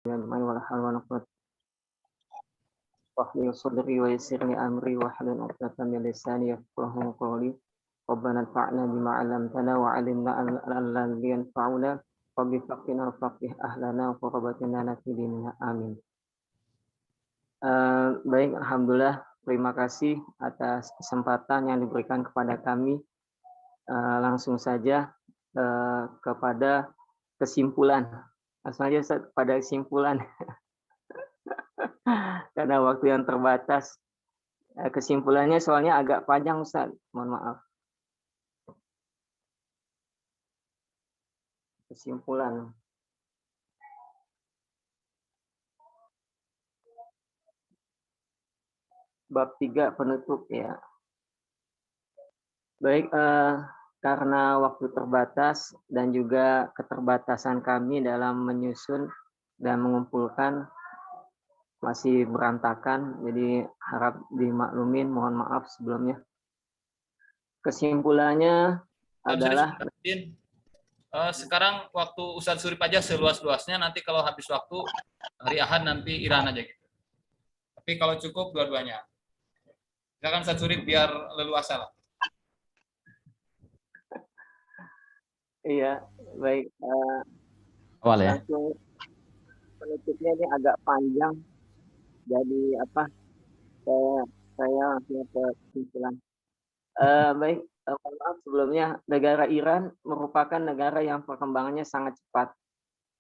Bismillahirrahmanirrahim. Wala hawla wala quwwata wahlul sadri wa yassir li amri wahlul 'uqdatam min lisani yafqahu qawli. Rabbana anfa'na bima 'allamtana wa 'allimna alladhi yanfa'una wa bi faqihna wa faqih ahlana wa qurrabatina fi dinina amin. Baik, alhamdulillah, terima kasih atas kesempatan yang diberikan kepada kami. Langsung saja kepada kesimpulan. Langsung saja Ustaz, pada kesimpulan. Karena waktu yang terbatas. Kesimpulannya soalnya agak panjang Ustaz, mohon maaf. Kesimpulan. Bab 3 penutup ya. Baik, karena waktu terbatas dan juga keterbatasan kami dalam menyusun dan mengumpulkan masih berantakan, jadi harap dimaklumin, mohon maaf sebelumnya. Kesimpulannya adalah sekarang waktu Ustadz Surip aja seluas-luasnya, nanti kalau habis waktu hari Ahad nanti Iran aja gitu. Tapi kalau cukup dua-duanya. Silakan Ustadz Surip biar leluasa lah. Iya, baik. Awal ya. Langsung penutupnya ini agak panjang. Jadi saya langsung ke kesimpulan. Baik, maaf sebelumnya, negara Iran merupakan negara yang perkembangannya sangat cepat.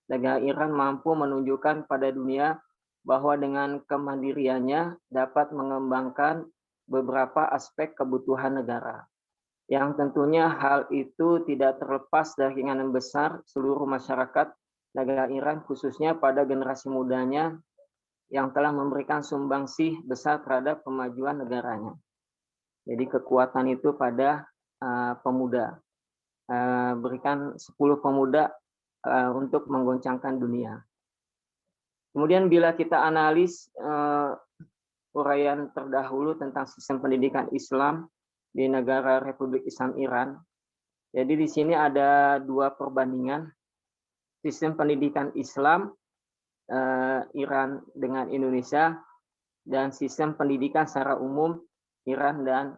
Negara Iran mampu menunjukkan pada dunia bahwa dengan kemandiriannya dapat mengembangkan beberapa aspek kebutuhan negara. Yang tentunya hal itu tidak terlepas dari keinginan besar seluruh masyarakat negara Iran, khususnya pada generasi mudanya yang telah memberikan sumbangsih besar terhadap kemajuan negaranya. Jadi kekuatan itu pada pemuda. Berikan 10 pemuda untuk menggoncangkan dunia. Kemudian bila kita analis uraian terdahulu tentang sistem pendidikan Islam di negara Republik Islam Iran, jadi di sini ada 2 perbandingan sistem pendidikan Islam Iran dengan Indonesia dan sistem pendidikan secara umum Iran dan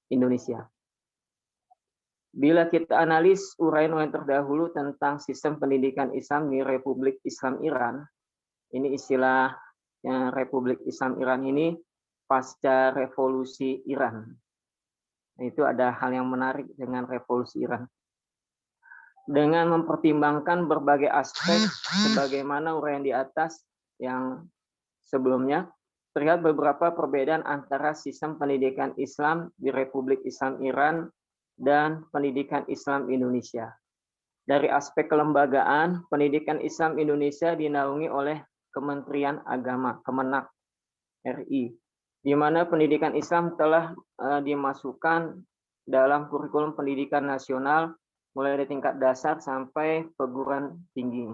Indonesia. Bila kita analis uraian terdahulu tentang sistem pendidikan Islam di Republik Islam Iran, ini istilah Republik Islam Iran ini pasca revolusi Iran. Itu ada hal yang menarik dengan revolusi Iran. Dengan mempertimbangkan berbagai aspek sebagaimana uraian di atas yang sebelumnya, terlihat beberapa perbedaan antara sistem pendidikan Islam di Republik Islam Iran dan pendidikan Islam Indonesia. Dari aspek kelembagaan, pendidikan Islam Indonesia dinaungi oleh Kementerian Agama, Kemenak RI, di mana pendidikan Islam telah dimasukkan dalam kurikulum pendidikan nasional mulai dari tingkat dasar sampai perguruan tinggi.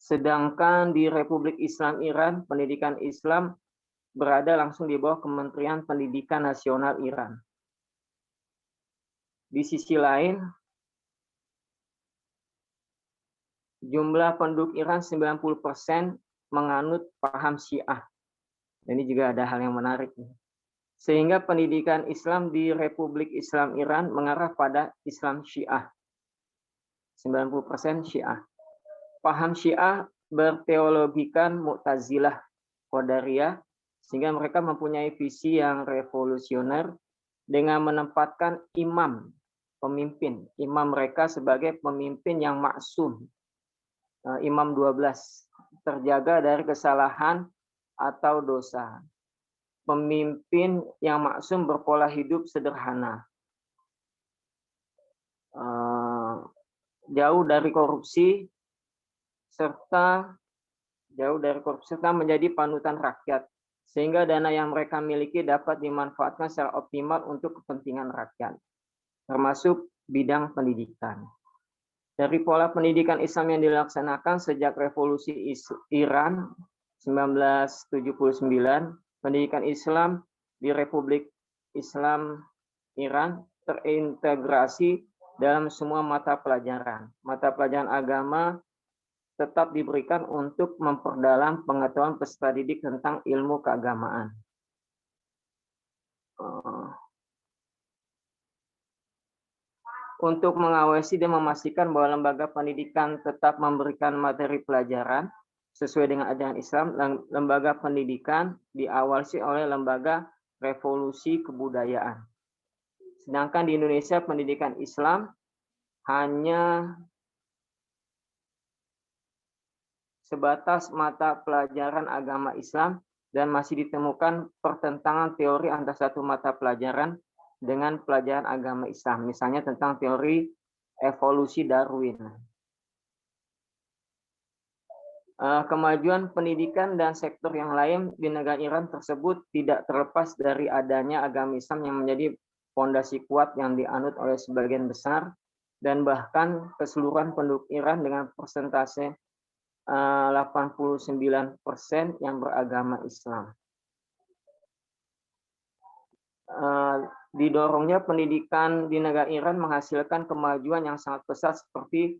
Sedangkan di Republik Islam Iran, pendidikan Islam berada langsung di bawah Kementerian Pendidikan Nasional Iran. Di sisi lain, jumlah penduduk Iran 90% menganut paham Syiah. Ini juga ada hal yang menarik. Sehingga pendidikan Islam di Republik Islam Iran mengarah pada Islam Syiah. 90% Syiah. Paham Syiah berteologikan Mu'tazilah, Qadariyah, sehingga mereka mempunyai visi yang revolusioner dengan menempatkan pemimpin imam mereka sebagai pemimpin yang maksum, imam 12, terjaga dari kesalahan atau dosa. Pemimpin yang maksum berpola hidup sederhana, jauh dari korupsi serta menjadi panutan rakyat, sehingga dana yang mereka miliki dapat dimanfaatkan secara optimal untuk kepentingan rakyat, termasuk bidang pendidikan. Dari pola pendidikan Islam yang dilaksanakan sejak revolusi Iran 1979, pendidikan Islam di Republik Islam Iran terintegrasi dalam semua mata pelajaran agama tetap diberikan untuk memperdalam pengetahuan peserta didik tentang ilmu keagamaan. Untuk mengawasi dan memastikan bahwa lembaga pendidikan tetap memberikan materi pelajaran sesuai dengan ajaran Islam, lembaga pendidikan diawasi oleh lembaga revolusi kebudayaan. Sedangkan di Indonesia pendidikan Islam hanya sebatas mata pelajaran agama Islam dan masih ditemukan pertentangan teori antara satu mata pelajaran dengan pelajaran agama Islam, misalnya tentang teori evolusi Darwin. Kemajuan pendidikan dan sektor yang lain di negara Iran tersebut tidak terlepas dari adanya agama Islam yang menjadi fondasi kuat yang dianut oleh sebagian besar dan bahkan keseluruhan penduduk Iran dengan persentase 89% yang beragama Islam. Didorongnya pendidikan di negara Iran menghasilkan kemajuan yang sangat pesat seperti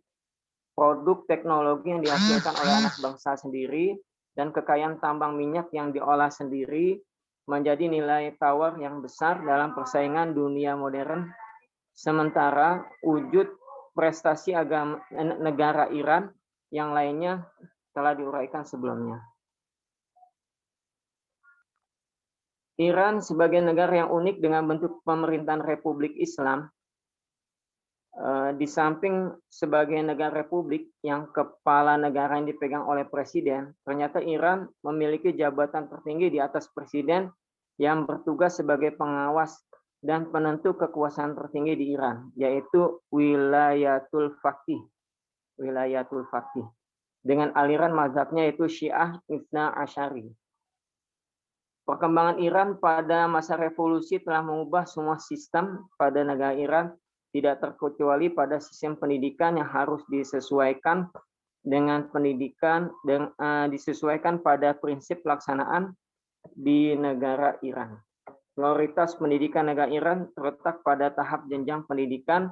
produk teknologi yang dihasilkan oleh anak bangsa sendiri dan kekayaan tambang minyak yang diolah sendiri menjadi nilai tawar yang besar dalam persaingan dunia modern. Sementara wujud prestasi negara Iran yang lainnya telah diuraikan sebelumnya. Iran sebagai negara yang unik dengan bentuk pemerintahan Republik Islam, di samping sebagai negara republik yang kepala negara yang dipegang oleh presiden, ternyata Iran memiliki jabatan tertinggi di atas presiden yang bertugas sebagai pengawas dan penentu kekuasaan tertinggi di Iran, yaitu Wilayatul Faqih. Wilayatul Faqih. Dengan aliran mazhabnya yaitu Syiah Ithna Asyari. Perkembangan Iran pada masa revolusi telah mengubah semua sistem pada negara Iran, tidak terkecuali pada sistem pendidikan yang harus disesuaikan dengan pendidikan dan disesuaikan pada prinsip pelaksanaan di negara Iran. Prioritas pendidikan negara Iran terletak pada tahap jenjang pendidikan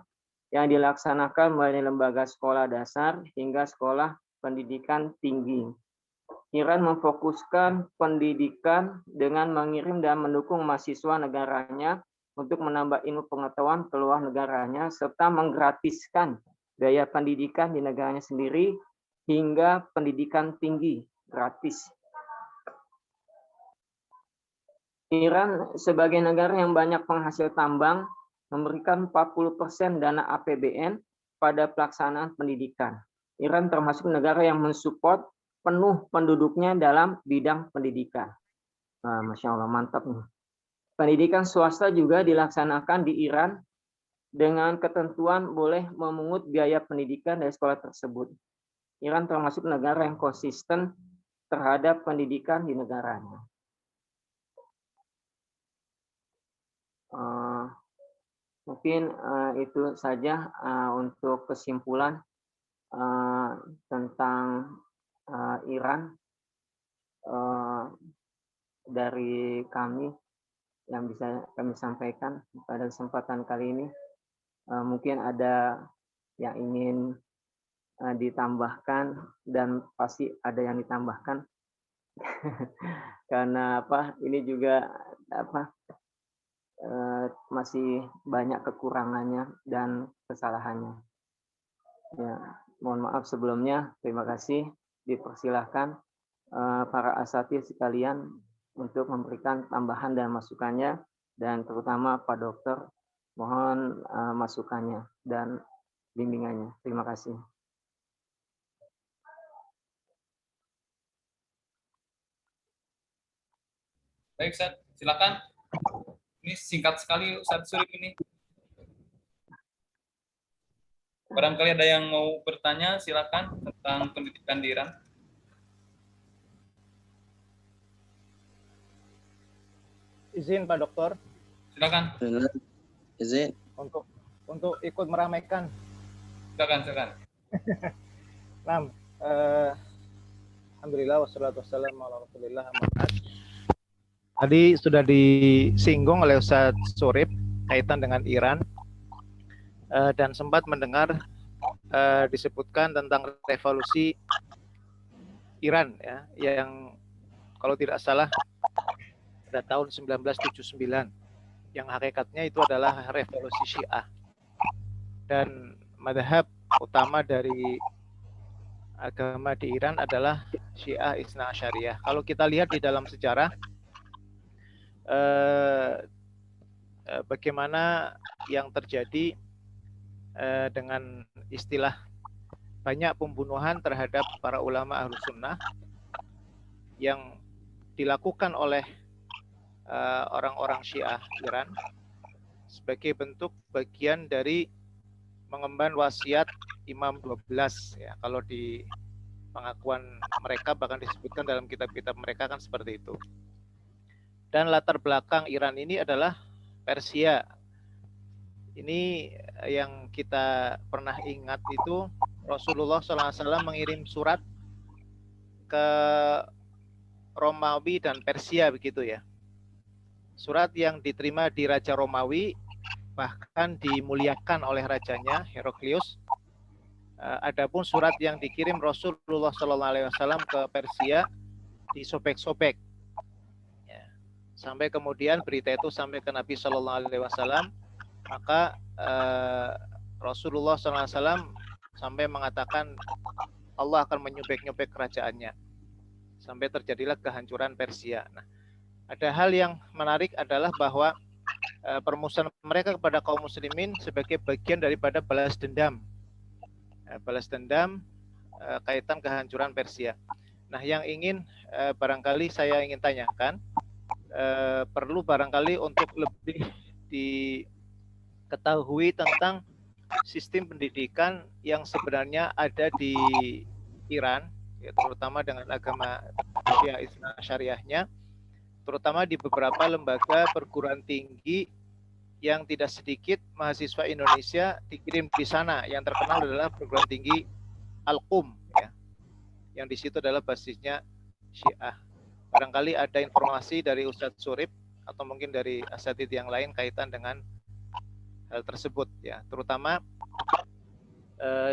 yang dilaksanakan melalui lembaga sekolah dasar hingga sekolah pendidikan tinggi. Iran memfokuskan pendidikan dengan mengirim dan mendukung mahasiswa negaranya untuk menambah ilmu pengetahuan ke luar negaranya, serta menggratiskan biaya pendidikan di negaranya sendiri hingga pendidikan tinggi gratis. Iran sebagai negara yang banyak penghasil tambang memberikan 40% dana APBN pada pelaksanaan pendidikan. Iran termasuk negara yang mensupport penuh penduduknya dalam bidang pendidikan. Masya Allah, mantap nih. Pendidikan swasta juga dilaksanakan di Iran dengan ketentuan boleh memungut biaya pendidikan dari sekolah tersebut. Iran termasuk negara yang konsisten terhadap pendidikan di negaranya. Mungkin itu saja untuk kesimpulan tentang Iran dari kami yang bisa kami sampaikan pada kesempatan kali ini. Mungkin ada yang ingin ditambahkan dan pasti ada yang ditambahkan karena ini juga masih banyak kekurangannya dan kesalahannya. Ya, mohon maaf sebelumnya. Terima kasih. Dipersilahkan para asatidz sekalian untuk memberikan tambahan dan masukannya, dan terutama Pak Dokter mohon masukannya dan bimbingannya. Terima kasih. Baik, Ustaz, silakan. Ini singkat sekali Ustaz Surip ini. Barangkali ada yang mau bertanya, silakan tentang pendidikan di Iran. Izin Pak Dokter. Silakan. Izin. Untuk ikut meramaikan. Silakan. Alhamdulillah wassalatu wassalamu ala Rasulillah. Tadi sudah disinggung oleh Ustaz Surip kaitan dengan Iran dan sempat mendengar disebutkan tentang revolusi Iran ya, yang kalau tidak salah pada tahun 1979, yang hakikatnya itu adalah revolusi Syiah. Dan madhab utama dari agama di Iran adalah Syiah Isna Asyariyah. Kalau kita lihat di dalam sejarah, bagaimana yang terjadi dengan istilah banyak pembunuhan terhadap para ulama Ahlus Sunnah yang dilakukan oleh orang-orang Syiah Iran sebagai bentuk bagian dari mengemban wasiat Imam 12 ya. Kalau di pengakuan mereka bahkan disebutkan dalam kitab-kitab mereka kan seperti itu. Dan latar belakang Iran ini adalah Persia. Ini yang kita pernah ingat itu Rasulullah SAW mengirim surat ke Romawi dan Persia begitu ya. Surat yang diterima di Raja Romawi bahkan dimuliakan oleh rajanya Heraklius. Adapun surat yang dikirim Rasulullah SAW ke Persia disobek-sobek. Ya. Sampai kemudian berita itu sampai ke Nabi SAW, maka Rasulullah SAW sampai mengatakan Allah akan menyobek-nyobek kerajaannya. Sampai terjadilah kehancuran Persia. Nah, ada hal yang menarik adalah bahwa permusuhan mereka kepada kaum muslimin sebagai bagian daripada balas dendam. Balas dendam kaitan kehancuran Persia. Nah, yang ingin barangkali saya ingin tanyakan, perlu barangkali untuk lebih diketahui tentang sistem pendidikan yang sebenarnya ada di Iran, ya, terutama dengan agama Syiah Isna Syariahnya, terutama di beberapa lembaga perguruan tinggi yang tidak sedikit mahasiswa Indonesia dikirim di sana. Yang terkenal adalah perguruan tinggi Al-Qum, ya, yang di situ adalah basisnya Syiah. Barangkali ada informasi dari Ustadz Surip atau mungkin dari asatidz yang lain kaitan dengan hal tersebut, ya, terutama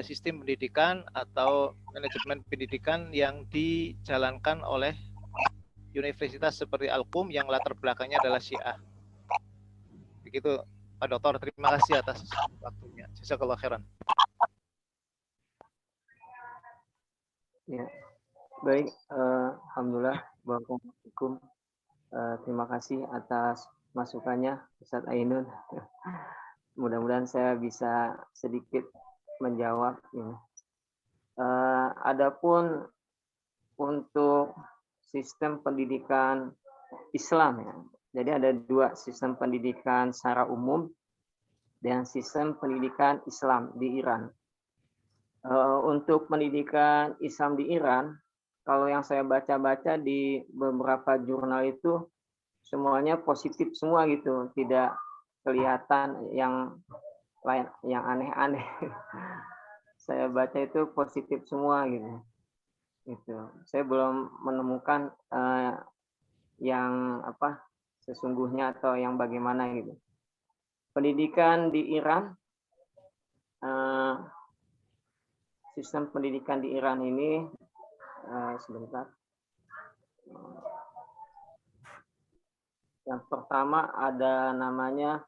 sistem pendidikan atau manajemen pendidikan yang dijalankan oleh universitas seperti Al-Qum yang latar belakangnya adalah Syiah. Begitu Pak Dokter, terima kasih atas waktunya. Jazakallahu khairan. Ya, baik. Alhamdulillah. Waalaikumsalam. Terima kasih atas masukannya, Ustadz Ainun. Mudah-mudahan saya bisa sedikit menjawab ini. Adapun untuk sistem pendidikan Islam ya. Jadi ada dua sistem pendidikan secara umum dan sistem pendidikan Islam di Iran. Untuk pendidikan Islam di Iran, kalau yang saya baca-baca di beberapa jurnal itu semuanya positif semua gitu, tidak kelihatan yang lain yang aneh-aneh. Saya baca itu positif semua gitu. Itu saya belum menemukan yang apa sesungguhnya atau yang bagaimana gitu. Pendidikan di Iran, sistem pendidikan di Iran ini sebentar. Yang pertama ada namanya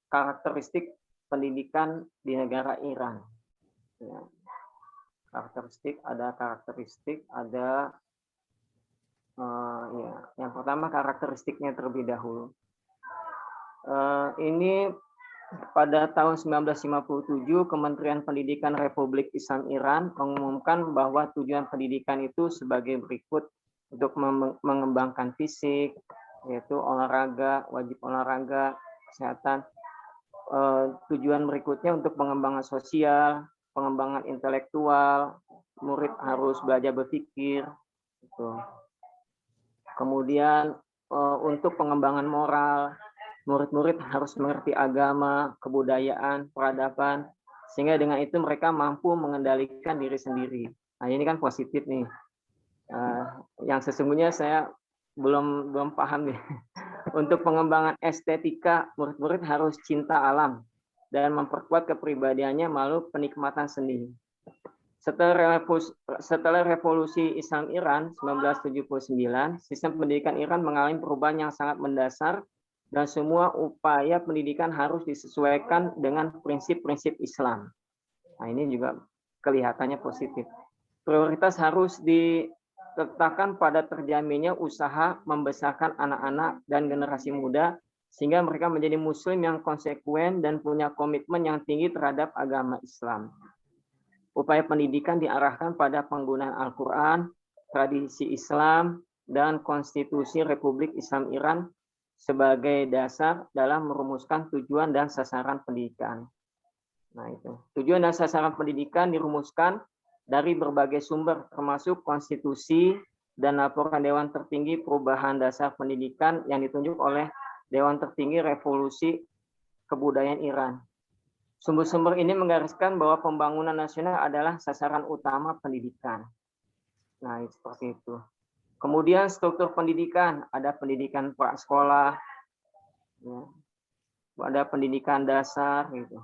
karakteristik pendidikan di negara Iran. Ya. Karakteristik ada ya. Yang pertama karakteristiknya terlebih dahulu. Ini pada tahun 1957 Kementerian Pendidikan Republik Islam Iran mengumumkan bahwa tujuan pendidikan itu sebagai berikut: untuk mengembangkan fisik, yaitu olahraga, wajib olahraga, kesehatan. Tujuan berikutnya untuk pengembangan sosial, pengembangan intelektual, murid harus belajar berpikir. Gitu. Kemudian untuk pengembangan moral, murid-murid harus mengerti agama, kebudayaan, peradaban, sehingga dengan itu mereka mampu mengendalikan diri sendiri. Nah, ini kan positif nih. Yang sesungguhnya saya belum paham nih. Untuk pengembangan estetika, murid-murid harus cinta alam dan memperkuat kepribadiannya melalui penikmatan seni. Setelah revolusi Islam Iran 1979, sistem pendidikan Iran mengalami perubahan yang sangat mendasar dan semua upaya pendidikan harus disesuaikan dengan prinsip-prinsip Islam. Nah, ini juga kelihatannya positif. Prioritas harus diletakkan pada terjaminnya usaha membesarkan anak-anak dan generasi muda sehingga mereka menjadi muslim yang konsekuen dan punya komitmen yang tinggi terhadap agama Islam. Upaya pendidikan diarahkan pada penggunaan Al-Quran, tradisi Islam, dan konstitusi Republik Islam Iran sebagai dasar dalam merumuskan tujuan dan sasaran pendidikan. Nah, itu. Tujuan dan sasaran pendidikan dirumuskan dari berbagai sumber, termasuk konstitusi dan laporan Dewan Tertinggi Perubahan Dasar Pendidikan yang ditunjuk oleh Dewan Tertinggi Revolusi Kebudayaan Iran. Sumber-sumber ini menggariskan bahwa pembangunan nasional adalah sasaran utama pendidikan. Nah, seperti itu. Kemudian struktur pendidikan, ada pendidikan prasekolah, ya, ada pendidikan dasar, gitu.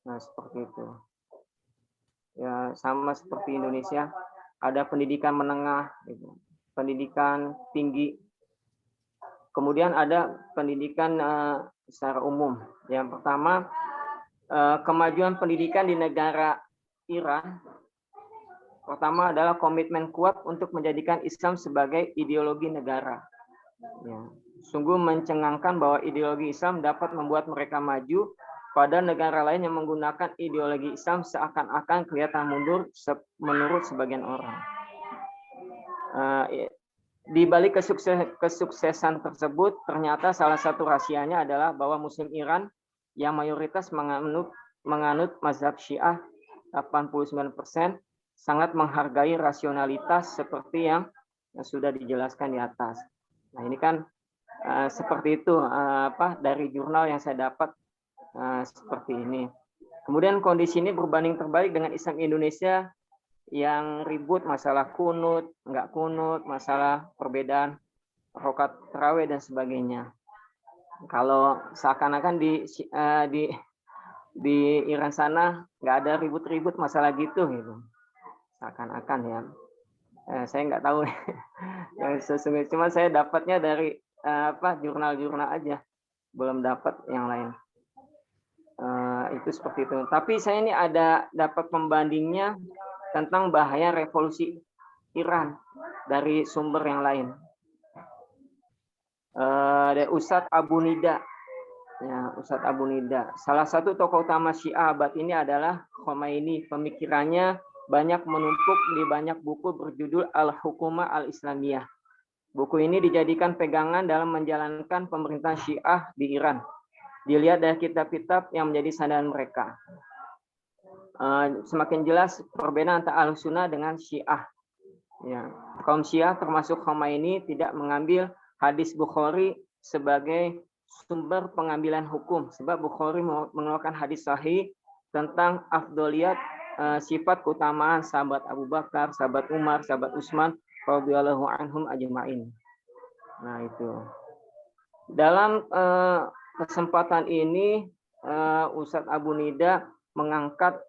Nah, seperti itu. Ya, sama seperti Indonesia, ada pendidikan menengah, gitu. Pendidikan tinggi. Kemudian ada pendidikan secara umum. Yang pertama, kemajuan pendidikan di negara Iran. Pertama adalah komitmen kuat untuk menjadikan Islam sebagai ideologi negara. Ya. Sungguh mencengangkan bahwa ideologi Islam dapat membuat mereka maju pada negara lain yang menggunakan ideologi Islam seakan-akan kelihatan mundur menurut sebagian orang. Di balik kesuksesan tersebut, ternyata salah satu rahasianya adalah bahwa Muslim Iran yang mayoritas menganut mazhab Syiah 89%, sangat menghargai rasionalitas seperti yang sudah dijelaskan di atas. Nah, ini kan seperti itu dari jurnal yang saya dapat seperti ini. Kemudian kondisi ini berbanding terbalik dengan Islam Indonesia yang ribut masalah kunut, enggak kunut, masalah perbedaan rakaat tarawih dan sebagainya. Kalau seakan-akan di Iran sana nggak ada ribut-ribut masalah gitu. Seakan-akan ya. Saya nggak tahu yang sesungguhnya. Cuma saya dapatnya dari jurnal-jurnal aja, belum dapat yang lain. Itu seperti itu. Tapi saya ini ada dapat pembandingnya tentang bahaya revolusi Iran dari sumber yang lain. Dari Ustadz Abu Nida. Ya, Ustadz Abu Nida. Salah satu tokoh utama Syiah abad ini adalah Khomeini. Pemikirannya banyak menumpuk di banyak buku berjudul Al-Hukumah Al-Islamiyah. Buku ini dijadikan pegangan dalam menjalankan pemerintahan Syiah di Iran. Dilihat dari kitab-kitab yang menjadi sandaran mereka. Semakin jelas perbedaan antara Ahlus-Sunnah dengan Syiah. Ya. Kaum Syiah termasuk Khomeini tidak mengambil hadis Bukhari sebagai sumber pengambilan hukum. Sebab Bukhari mengeluarkan hadis sahih tentang afdoliyat, sifat keutamaan sahabat Abu Bakar, sahabat Umar, sahabat Utsman radhiyallahu anhum ajma'in. Nah, itu. Dalam kesempatan ini Ustadz Abu Nida mengangkat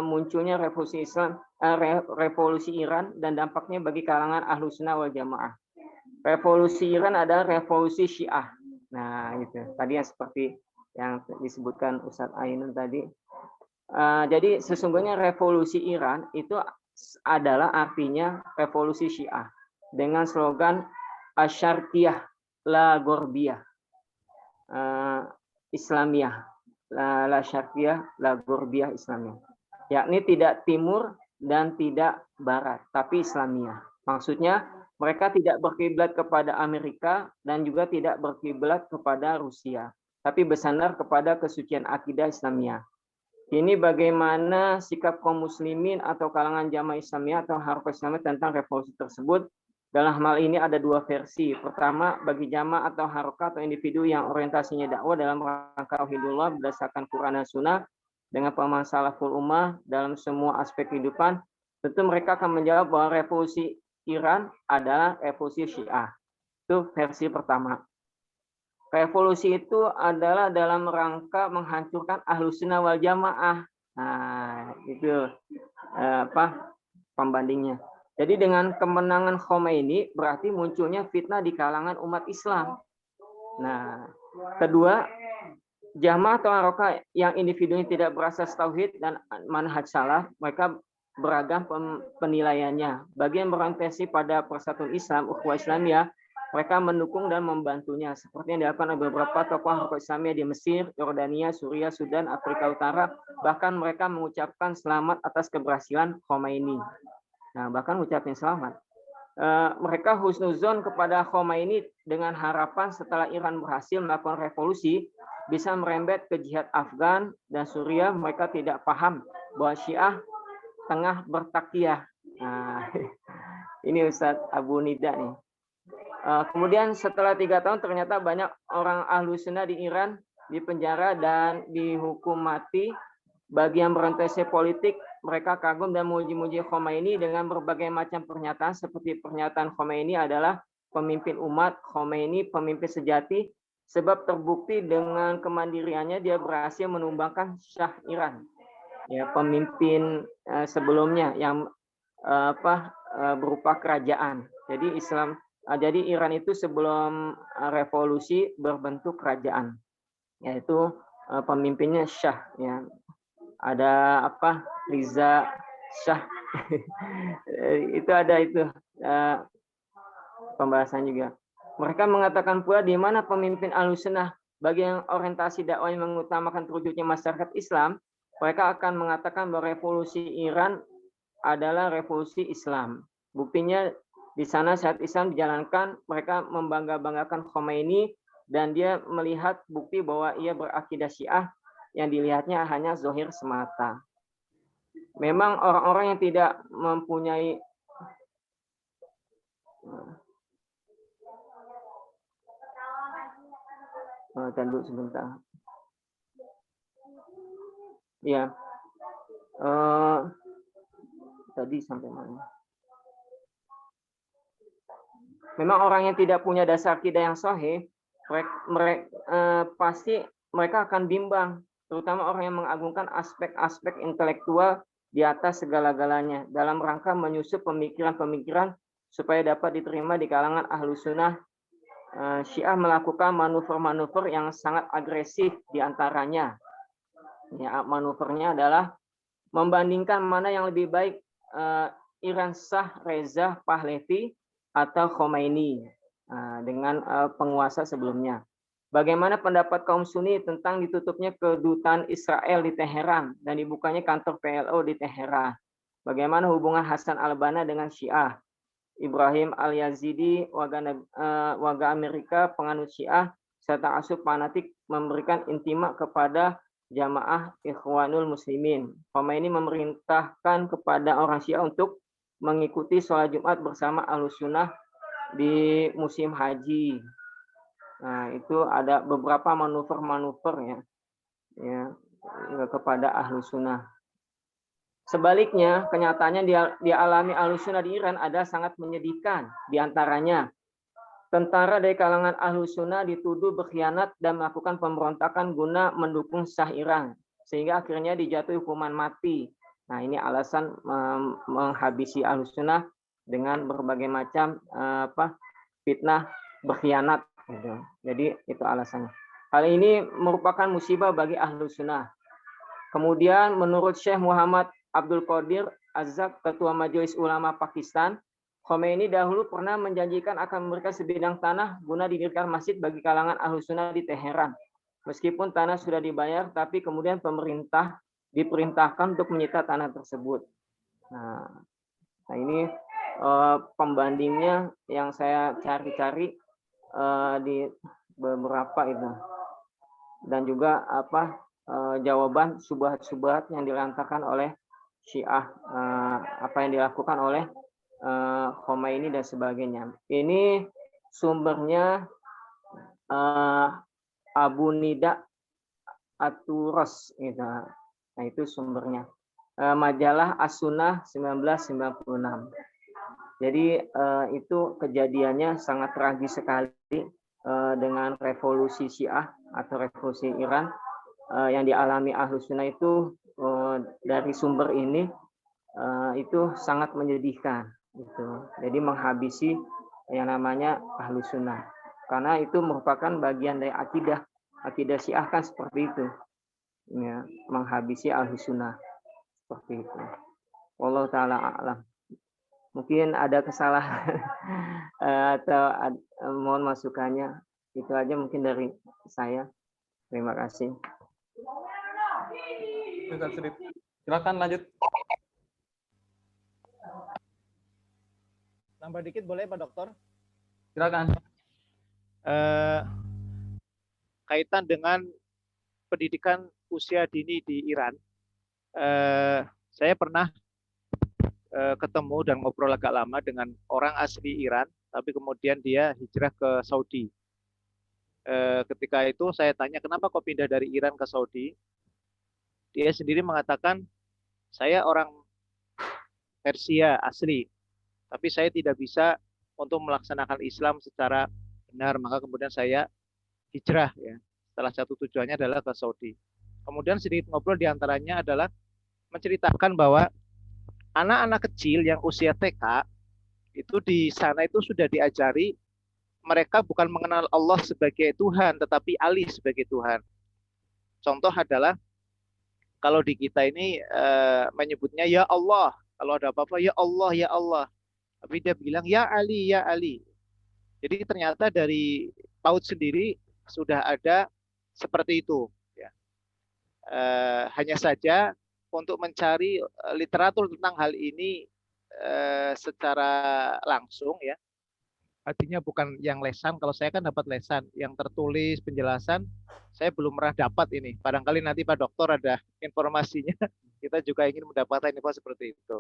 munculnya revolusi Islam, revolusi Iran dan dampaknya bagi kalangan Ahlus-Sunnah wal Jamaah. Revolusi Iran adalah revolusi Syiah. Nah, itu. Tadi yang seperti yang disebutkan Ustadz Ainun tadi. Jadi sesungguhnya revolusi Iran itu adalah artinya revolusi Syiah dengan slogan Asyarqiyah la Gorbiyah, Islamiyah, la Syarqiyah la Gorbiyah Islamiyah, yakni tidak timur dan tidak barat tapi Islamiyah. Maksudnya mereka tidak berkiblat kepada Amerika dan juga tidak berkiblat kepada Rusia, tapi bersandar kepada kesucian akidah Islamiyah. Ini bagaimana sikap kaum muslimin atau kalangan jamaah Islamiyah atau Harakah Islamiyah tentang revolusi tersebut. Dalam hal ini ada dua versi. Pertama, bagi jamaah atau harakah atau individu yang orientasinya dakwah dalam rangka tauhidullah berdasarkan Quran dan Sunnah dengan pemahaman salaful ummah dalam semua aspek kehidupan, tentu mereka akan menjawab bahwa revolusi Iran adalah revolusi Syiah. Itu versi pertama. Revolusi itu adalah dalam rangka menghancurkan Ahlus-Sunnah wal Jamaah Nah, itu pembandingnya. Jadi dengan kemenangan Khomeini berarti munculnya fitnah di kalangan umat Islam. Nah, kedua, jamaah atau haroka yang individunya tidak berasas tauhid dan manhaj salaf, mereka beragam penilaiannya. Bagi yang berorientasi pada persatuan Islam, ukhuwah Islamiyah, mereka mendukung dan membantunya, seperti yang dilakukan oleh beberapa tokoh harokat Islamiyah di Mesir, Yordania, Suriah, Sudan, Afrika Utara. Bahkan mereka mengucapkan selamat atas keberhasilan Khomeini. Nah, bahkan ucapin selamat. Mereka husnuzon kepada Khomeini dengan harapan setelah Iran berhasil melakukan revolusi bisa merembet ke jihad Afgan dan Suriah. Mereka tidak paham bahwa Syiah tengah bertakiyah. Nah, ini Ustadz Abu Nida nih. Kemudian setelah 3 tahun ternyata banyak orang ahlu sunnah di Iran dipenjara dan dihukum mati. Bagi yang berorientasi politik, mereka kagum dan memuji-muji Khomeini dengan berbagai macam pernyataan, seperti pernyataan Khomeini adalah pemimpin umat, Khomeini pemimpin sejati, sebab terbukti dengan kemandiriannya dia berhasil menumbangkan Syah Iran, ya, pemimpin sebelumnya yang berupa kerajaan. Jadi Iran itu sebelum revolusi berbentuk kerajaan, yaitu pemimpinnya Syah, ya. Ada Riza Shah. Itu ada pembahasan juga. Mereka mengatakan pula di mana pemimpin Ahlussunnah bagi yang orientasi dakwah yang mengutamakan terwujudnya masyarakat Islam, mereka akan mengatakan bahwa revolusi Iran adalah revolusi Islam. Buktinya di sana saat Islam dijalankan, mereka membangga-banggakan Khomeini dan dia melihat bukti bahwa ia berakidah Syiah yang dilihatnya hanya zahir semata. Memang orang-orang yang tidak mempunyai tunggu sebentar. Ya. Tadi sampai mana? Memang orang yang tidak punya dasar akidah yang sahih, pasti mereka akan bimbang, terutama orang yang mengagungkan aspek-aspek intelektual di atas segala-galanya dalam rangka menyusup pemikiran-pemikiran supaya dapat diterima di kalangan ahlu sunnah. Syiah melakukan manuver-manuver yang sangat agresif diantaranya. Ya, manuvernya adalah membandingkan mana yang lebih baik, Iran Shah Reza Pahlavi atau Khomeini dengan penguasa sebelumnya. Bagaimana pendapat kaum Sunni tentang ditutupnya kedutaan Israel di Teheran dan dibukanya kantor PLO di Teheran? Bagaimana hubungan Hasan al-Banna dengan Syiah? Ibrahim al-Yazidi, warga Amerika, penganut Syiah, serta asup fanatik memberikan intimak kepada jamaah Ikhwanul Muslimin. Khomeini memerintahkan kepada orang Syiah untuk mengikuti sholat Jumat bersama Ahlussunnah di musim haji. Nah, itu ada beberapa manuver-manuver ya kepada Ahlussunnah. Sebaliknya, kenyataannya dialami Ahlussunnah di Iran ada sangat menyedihkan. Di antaranya, tentara dari kalangan Ahlussunnah dituduh berkhianat dan melakukan pemberontakan guna mendukung Shah Iran, sehingga akhirnya dijatuhi hukuman mati. Nah, ini alasan menghabisi Ahlussunnah dengan berbagai macam fitnah, berkhianat. Jadi itu alasannya. Hal ini merupakan musibah bagi Ahlussunnah. Kemudian menurut Syekh Muhammad Abdul Qadir Azzaq, Ketua Majelis Ulama Pakistan, Khomeini dahulu pernah menjanjikan akan memberikan sebidang tanah guna didirikan masjid bagi kalangan Ahlussunnah di Teheran. Meskipun tanah sudah dibayar, tapi kemudian pemerintah diperintahkan untuk menyita tanah tersebut. Nah ini pembandingnya yang saya cari-cari di beberapa itu, dan juga jawaban subhat-subhat yang dilontarkan oleh Syiah, apa yang dilakukan oleh Khomeini dan sebagainya. Ini sumbernya Abu Nida Aturos gitu. Nah, itu sumbernya. Majalah As-Sunnah 1996. Jadi itu kejadiannya sangat tragis sekali dengan revolusi Syiah atau revolusi Iran yang dialami Ahlussunnah itu dari sumber ini itu sangat menyedihkan gitu. Jadi menghabisi yang namanya Ahlus Sunnah. Karena itu merupakan bagian dari akidah Syiah kan seperti itu. Ya, menghabisi Ahlus Sunnah seperti itu. Wallahu taala a'lam. Mungkin ada kesalahan atau mohon masukannya. Itu aja mungkin dari saya. Terima kasih. Silakan lanjut. Tambah dikit boleh Pak Dokter? Silakan. Kaitan dengan pendidikan usia dini di Iran, saya pernah ketemu dan ngobrol agak lama dengan orang asli Iran, tapi kemudian dia hijrah ke Saudi. Ketika itu saya tanya kenapa kok pindah dari Iran ke Saudi. Dia sendiri mengatakan saya orang Persia asli, tapi saya tidak bisa untuk melaksanakan Islam secara benar, maka kemudian saya hijrah ya. Salah satu tujuannya adalah ke Saudi. Kemudian sedikit ngobrol diantaranya adalah menceritakan bahwa anak-anak kecil yang usia TK itu di sana itu sudah diajari mereka bukan mengenal Allah sebagai Tuhan, tetapi Ali sebagai Tuhan. Contoh adalah kalau di kita ini menyebutnya ya Allah, kalau ada apa-apa ya Allah ya Allah, tapi dia bilang ya Ali ya Ali. Jadi ternyata dari PAUD sendiri sudah ada seperti itu. Ya. Hanya saja untuk mencari literatur tentang hal ini secara langsung ya, artinya bukan yang lesan. Kalau saya kan dapat lesan, yang tertulis penjelasan saya belum pernah dapat ini. Barangkali nanti Pak Dokter ada informasinya. Kita juga ingin mendapatkan info seperti itu.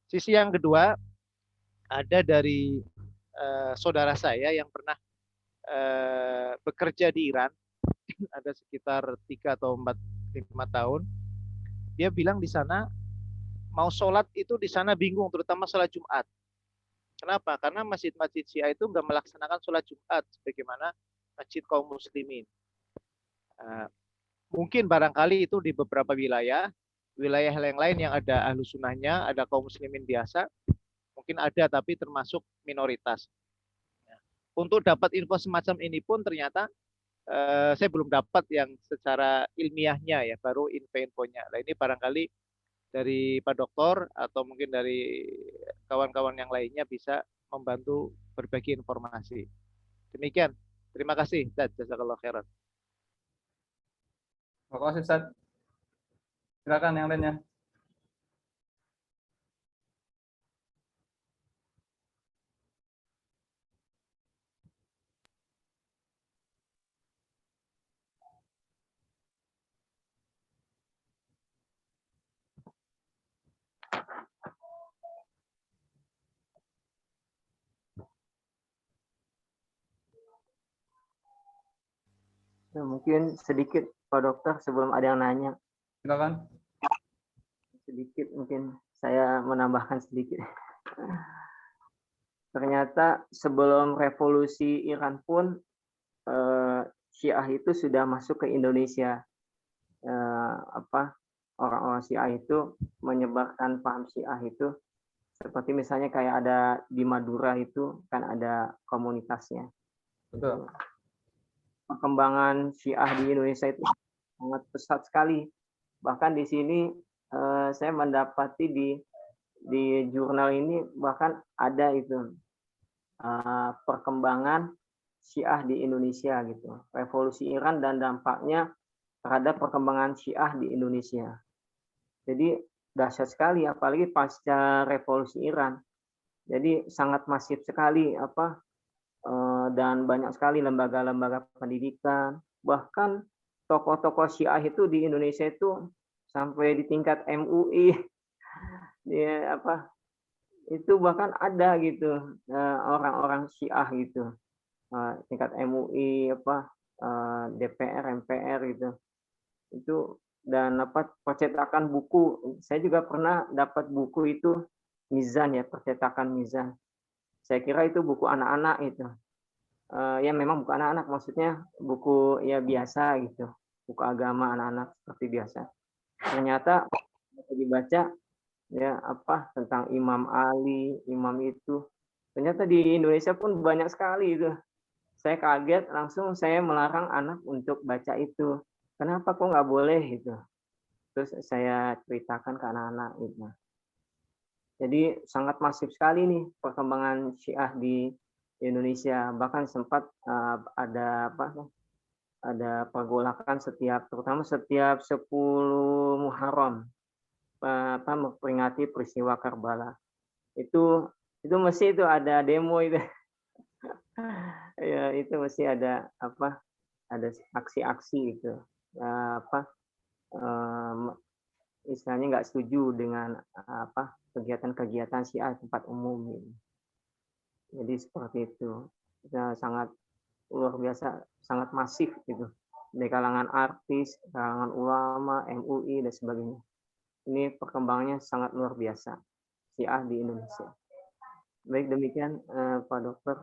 Sisi yang kedua ada dari saudara saya yang pernah bekerja di Iran, ada sekitar 3 atau 5 tahun. Dia bilang di sana mau sholat itu di sana bingung, terutama sholat Jumat. Kenapa? Karena masjid-masjid Syiah itu nggak melaksanakan sholat Jumat sebagaimana masjid kaum muslimin. Mungkin barangkali itu di beberapa wilayah yang lain yang ada ahlu sunnahnya, ada kaum muslimin biasa, mungkin ada tapi termasuk minoritas. Untuk dapat info semacam ini pun ternyata saya belum dapat yang secara ilmiahnya ya, baru info-infonya. Nah ini barangkali dari Pak Dokter atau mungkin dari kawan-kawan yang lainnya bisa membantu berbagi informasi. Demikian. Terima kasih. Jazakallah khairan. Terima kasih Ustaz. Silakan yang lainnya. Ya, mungkin sedikit Pak Dokter sebelum ada yang nanya. Silakan. Sedikit mungkin saya menambahkan sedikit. Ternyata sebelum revolusi Iran pun Syiah itu sudah masuk ke Indonesia. Orang-orang Syiah itu menyebarkan paham Syiah itu seperti misalnya kayak ada di Madura itu kan ada komunitasnya. Betul. Perkembangan Syiah di Indonesia itu sangat pesat sekali. Bahkan di sini saya mendapati di jurnal ini bahkan ada itu perkembangan Syiah di Indonesia gitu. Revolusi Iran dan dampaknya terhadap perkembangan Syiah di Indonesia. Jadi dahsyat sekali apalagi pasca revolusi Iran. Jadi sangat masif sekali dan banyak sekali lembaga-lembaga pendidikan, bahkan tokoh-tokoh Syiah itu di Indonesia itu sampai di tingkat MUI, itu bahkan ada gitu orang-orang Syiah gitu, tingkat MUI DPR, MPR gitu, itu dan percetakan buku. Saya juga pernah dapat buku itu Mizan ya, percetakan Mizan. Saya kira itu buku anak-anak itu. Ya memang buku anak-anak, maksudnya buku ya biasa gitu, buku agama anak-anak seperti biasa. Ternyata dibaca ya apa tentang Imam Ali, Imam itu. Ternyata di Indonesia pun banyak sekali itu. Saya kaget, langsung saya melarang anak untuk baca itu. Kenapa kok nggak boleh gitu? Terus saya ceritakan ke anak-anak gitu. Jadi sangat masif sekali nih perkembangan Syiah di Indonesia. Bahkan sempat ada apa? Ada pergolakan terutama setiap 10 Muharram apa memperingati peristiwa Karbala. Itu mesti itu ada demo itu. Ya, itu mesti ada apa? Ada aksi-aksi itu. Apa istilahnya nggak setuju dengan apa kegiatan-kegiatan Syiah tempat umum gitu. Jadi seperti itu. Sangat luar biasa, sangat masif gitu. Dari kalangan artis, kalangan ulama, MUI dan sebagainya. Ini perkembangannya sangat luar biasa Syiah di Indonesia. Baik demikian Pak Dokter.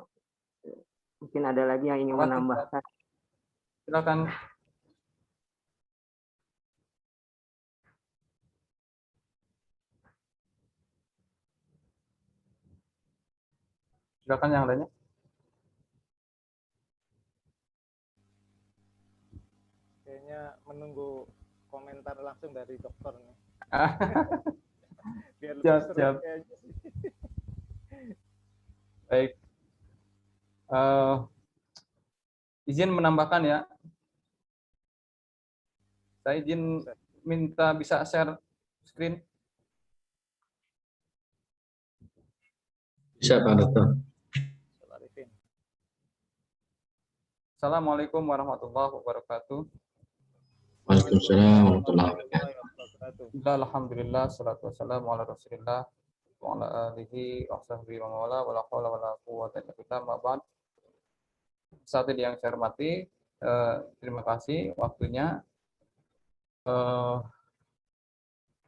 Mungkin ada lagi yang ingin menambahkan. Silakan. Silakan yang lainnya. Kayaknya menunggu komentar langsung dari dokter nih. Biar lebih Siap, seru siap. kayaknya sih. Baik. Izin menambahkan ya. Saya izin minta bisa share screen. Bisa Pak Dokter. Assalamualaikum warahmatullahi wabarakatuh. Waalaikumsalam warahmatullahi wabarakatuh. Alhamdulillah, salatu wassalamu ala Rasulillah wa ala alihi wa sahbihi wa mawala wa la haula wa la quwwata illa billah ma ba'd. Saat ini yang saya hormati, terima kasih waktunya.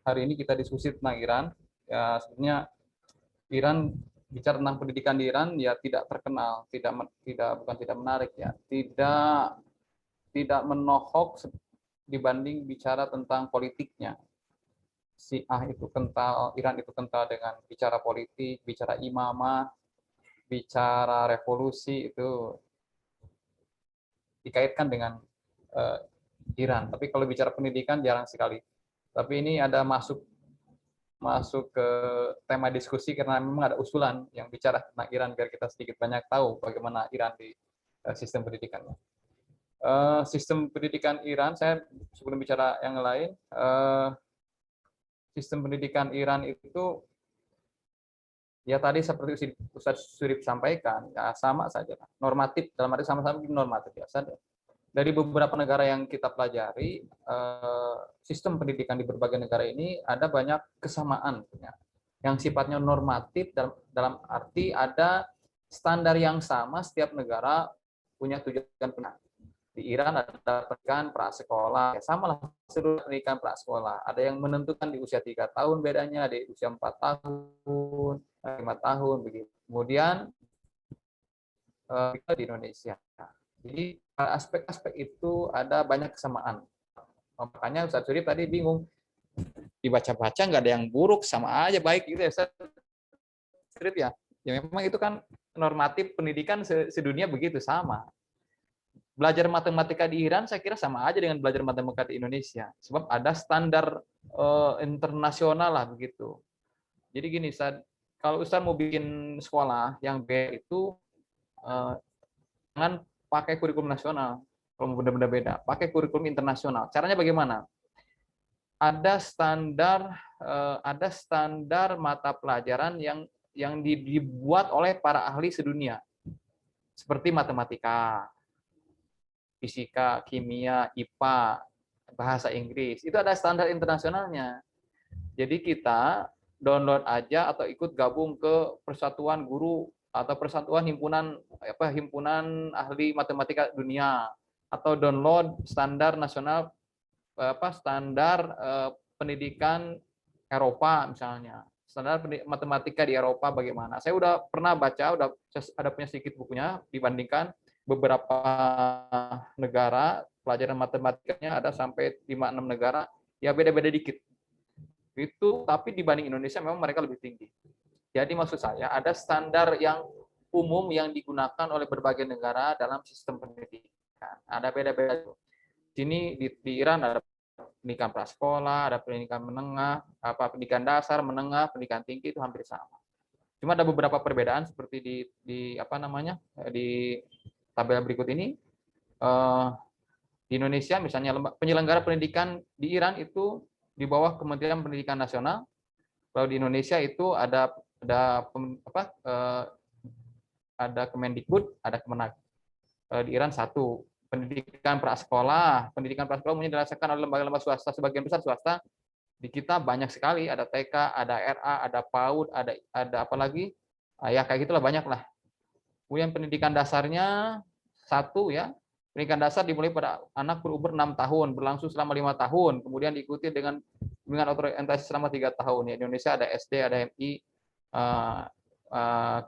Hari ini kita diskusi tentang Iran. Ya, sebenarnya Iran, bicara tentang pendidikan di Iran ya tidak terkenal, bukan tidak menarik ya, tidak menohok dibanding bicara tentang politiknya. Syiah itu kental, Iran itu kental dengan bicara politik, bicara imamah, bicara revolusi, itu dikaitkan dengan Iran. Tapi kalau bicara pendidikan jarang sekali. Tapi ini ada masuk ke tema diskusi karena memang ada usulan yang bicara tentang Iran biar kita sedikit banyak tahu bagaimana Iran di sistem pendidikannya. Sistem pendidikan Iran, saya sebelum bicara yang lain, sistem pendidikan Iran itu ya tadi seperti Ustaz Surip sampaikan, ya sama saja, normatif, dalam arti sama-sama normatif ya. Dari beberapa negara yang kita pelajari, sistem pendidikan di berbagai negara ini ada banyak kesamaan yang sifatnya normatif, dalam arti ada standar yang sama, setiap negara punya tujuan pendidikan. Di Iran ada pendidikan prasekolah, ya sama lah seluruh pendidikan prasekolah. Ada yang menentukan di usia 3 tahun bedanya, di usia 4 tahun, 5 tahun begitu. Kemudian kita di Indonesia. Jadi aspek-aspek itu ada banyak kesamaan. Makanya Ustaz Surip tadi bingung. Dibaca-baca nggak ada yang buruk, sama aja baik gitu ya Ustaz Surip ya. Ya memang itu kan normatif pendidikan sedunia begitu sama. Belajar matematika di Iran saya kira sama aja dengan belajar matematika di Indonesia. Sebab ada standar internasional lah begitu. Jadi gini Ustaz, kalau Ustaz mau bikin sekolah yang B itu jangan pakai kurikulum nasional, kalau benar-benar beda, pakai kurikulum internasional. Caranya bagaimana? Ada standar mata pelajaran yang dibuat oleh para ahli sedunia, seperti matematika, fisika, kimia, IPA, bahasa Inggris. Itu ada standar internasionalnya. Jadi kita download aja atau ikut gabung ke persatuan guru atau persatuan himpunan ahli matematika dunia, atau download standar nasional standar pendidikan Eropa misalnya, standar matematika di Eropa bagaimana. Saya udah pernah baca, udah ada punya sedikit bukunya, dibandingkan beberapa negara pelajaran matematikanya ada sampai 5-6 negara, ya beda-beda dikit. Itu tapi dibanding Indonesia memang mereka lebih tinggi. Jadi maksud saya ada standar yang umum yang digunakan oleh berbagai negara dalam sistem pendidikan. Ada beda-beda. Sini di Iran ada pendidikan prasekolah, ada pendidikan menengah, pendidikan dasar, menengah, pendidikan tinggi itu hampir sama. Cuma ada beberapa perbedaan seperti di tabel berikut ini. Di Indonesia misalnya penyelenggara pendidikan di Iran itu di bawah Kementerian Pendidikan Nasional. Kalau di Indonesia itu ada Kemendikbud, ada Kemenag. Di Iran satu. Pendidikan prasekolah umumnya dirasakan oleh lembaga-lembaga swasta, sebagian besar swasta. Di kita banyak sekali, ada TK, ada RA, ada PAUD, ada apa lagi? Ya kayak gitulah, banyak lah. Kemudian pendidikan dasarnya satu ya. Pendidikan dasar dimulai pada anak berumur 6 tahun, berlangsung selama 5 tahun, kemudian diikuti dengan bimbingan orientasi selama 3 tahun. Di Indonesia ada SD, ada MI,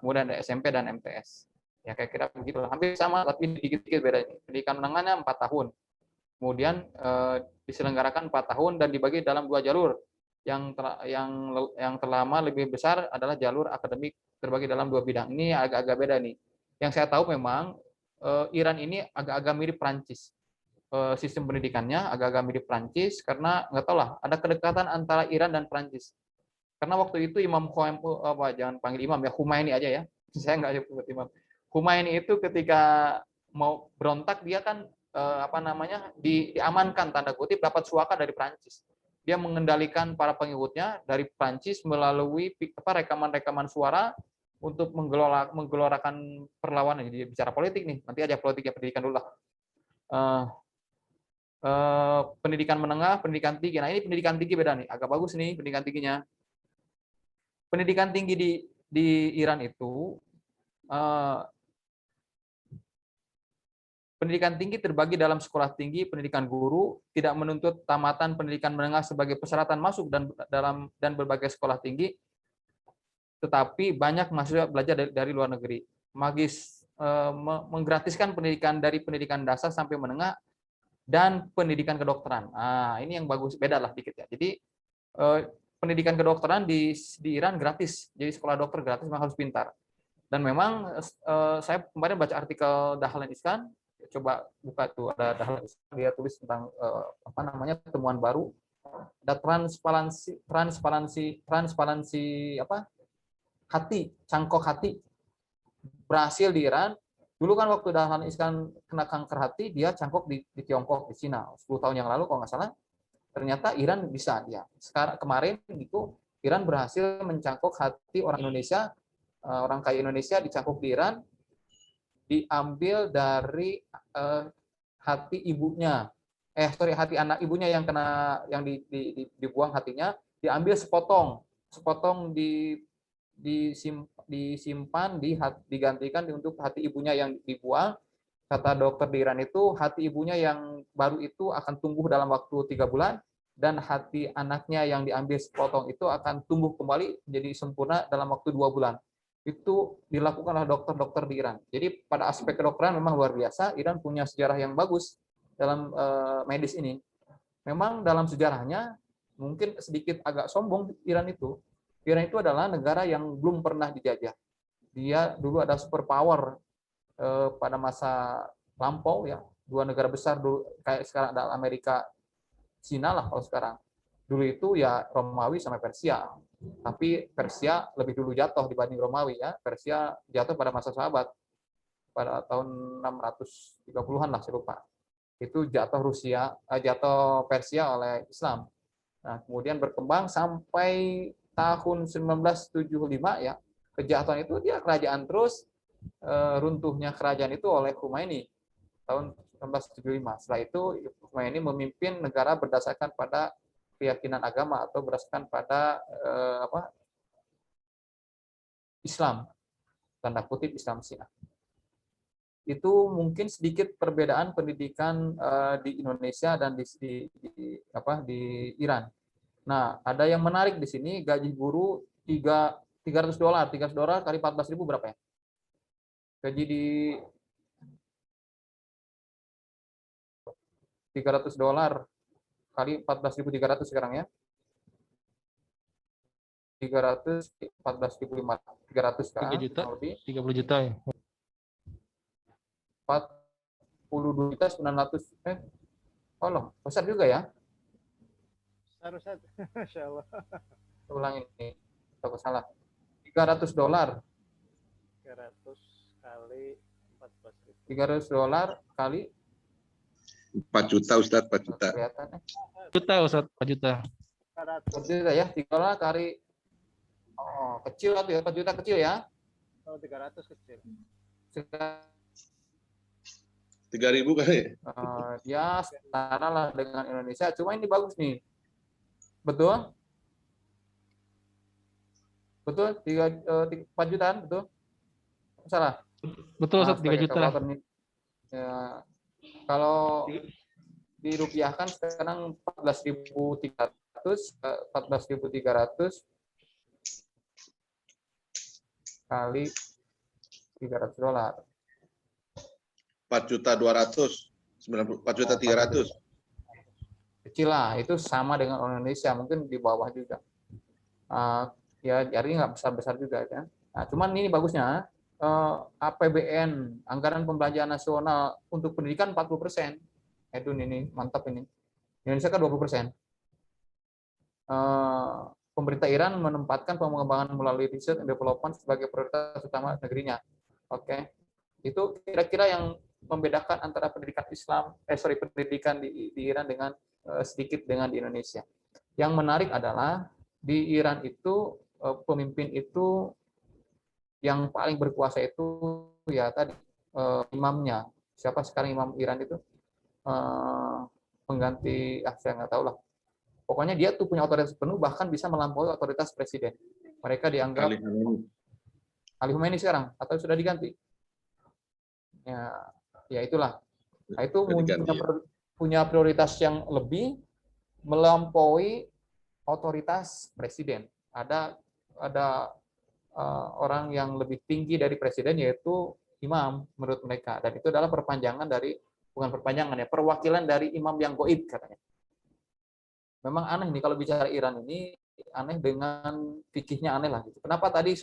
kemudian ada SMP dan MTS. Ya kayak kira begitu, hampir sama tapi dikit-dikit bedanya. Pendidikan menengahnya 4 tahun. Kemudian diselenggarakan 4 tahun dan dibagi dalam 2 jalur. Yang terlama lebih besar adalah jalur akademik terbagi dalam 2 bidang. Ini agak-agak beda nih. Yang saya tahu memang Iran ini agak-agak mirip Prancis. Sistem pendidikannya agak-agak mirip Prancis karena nggak tahu lah, ada kedekatan antara Iran dan Prancis. Karena waktu itu jangan panggil imam ya, Khomeini aja ya. Saya nggak sebut imam. Khomeini itu ketika mau berontak dia kan diamankan tanda kutip, dapat suaka dari Prancis. Dia mengendalikan para pengikutnya dari Prancis melalui rekaman-rekaman suara untuk menggelorakan perlawanan. Jadi bicara politik nih, nanti aja politik ya, pendidikan dulu lah. Pendidikan menengah, pendidikan tinggi. Nah ini pendidikan tinggi beda nih, agak bagus nih pendidikan tingginya. Pendidikan tinggi di Iran itu pendidikan tinggi terbagi dalam sekolah tinggi, pendidikan guru, tidak menuntut tamatan pendidikan menengah sebagai persyaratan masuk dan berbagai sekolah tinggi, tetapi banyak mahasiswa belajar dari luar negeri. Menggratiskan pendidikan dari pendidikan dasar sampai menengah dan pendidikan kedokteran. Nah, ini yang bagus, beda lah dikit ya. Jadi pendidikan kedokteran di Iran gratis, jadi sekolah dokter gratis, memang harus pintar. Dan memang saya kemarin baca artikel Dahlan Iskan, coba buka tuh, ada Dahlan Iskan, dia tulis tentang temuan baru, ada transparansi hati, cangkok hati berhasil di Iran. Dulu kan waktu Dahlan Iskan kena kanker hati, dia cangkok di Tiongkok, di Cina, 10 tahun yang lalu kalau nggak salah. Ternyata Iran bisa dia. Sekarang kemarin itu Iran berhasil mencangkok hati orang Indonesia, orang kaya Indonesia dicangkok di Iran, diambil dari hati ibunya. Hati anak ibunya yang dibuang hatinya, diambil sepotong disimpan, digantikan untuk hati ibunya yang dibuang. Kata dokter di Iran itu, hati ibunya yang baru itu akan tumbuh dalam waktu 3 bulan, dan hati anaknya yang diambil sepotong itu akan tumbuh kembali menjadi sempurna dalam waktu 2 bulan. Itu dilakukan oleh dokter-dokter di Iran. Jadi pada aspek kedokteran memang luar biasa. Iran punya sejarah yang bagus dalam medis ini. Memang dalam sejarahnya mungkin sedikit agak sombong Iran itu. Iran itu adalah negara yang belum pernah dijajah. Dia dulu ada superpower pada masa lampau ya, 2 negara besar dulu, kayak sekarang ada Amerika, Cina lah kalau sekarang. Dulu itu ya Romawi sama Persia. Tapi Persia lebih dulu jatuh dibanding Romawi ya. Persia jatuh pada masa sahabat pada tahun 630-an lah, saya lupa. Itu jatuh Persia oleh Islam. Nah, kemudian berkembang sampai tahun 1975 ya. Kejatuhan itu dia kerajaan terus, runtuhnya kerajaan itu oleh Khomeini tahun 1975. Setelah itu Khomeini memimpin negara berdasarkan pada keyakinan agama atau berdasarkan pada Islam, tanda kutip Islam Syiah. Itu mungkin sedikit perbedaan pendidikan di Indonesia dan di Iran. Nah, ada yang menarik di sini, gaji guru $300 kali 14.000 berapa ya? Gaji di $300 kali 14.300 sekarang ya. 300, 14.500, 300 kan? 3 juta, kurang lebih 30 juta ya. 42.900. Oh loh, besar juga ya. Harus satu. Masya Allah. Ulang ini, aku salah. $300. 300 kali 14.000. $300 kali 4 juta Ustadz, 4 juta. kelihatan Juta Ustaz, 4 juta. 4 juta ya, $3 kali kecil atau ya, 4 juta kecil ya. Oh, 300 kecil. Sudah 3.000 kali. ya setara lah dengan Indonesia. Cuma ini bagus nih. Betul? Betul? 4 jutaan, betul? Salah? Betul Ustaz, 3 sebagai juta. kalkulator nih. Ya, kalau dirupiahkan sekarang 14.300 kali $300. 4.200.000, 4.300.000. Kecil lah, itu sama dengan orang Indonesia, mungkin di bawah juga. Ya, jadi nggak besar-besar juga kan. Nah, cuman ini bagusnya, APBN, Anggaran Pembelanjaan Nasional untuk pendidikan 40%. Edun ini, mantap ini. Indonesia kan 20%. Pemerintah Iran menempatkan pengembangan melalui research and development sebagai prioritas utama negerinya. Oke. Itu kira-kira yang membedakan antara pendidikan pendidikan di Iran dengan sedikit dengan di Indonesia. Yang menarik adalah di Iran itu pemimpin itu yang paling berkuasa itu ya tadi imamnya. Siapa sekarang imam Iran itu? Pengganti saya nggak tahu lah. Pokoknya dia tuh punya otoritas penuh, bahkan bisa melampaui otoritas presiden. Mereka dianggap Ali Khamenei sekarang atau sudah diganti. Ya itulah. Nah, itu punya prioritas yang lebih melampaui otoritas presiden. Ada orang yang lebih tinggi dari presiden, yaitu imam menurut mereka, dan itu adalah perpanjangan dari, bukan perpanjangan ya, perwakilan dari imam yang goib katanya. Memang aneh nih kalau bicara Iran ini, aneh dengan fikihnya aneh lah gitu. Kenapa tadi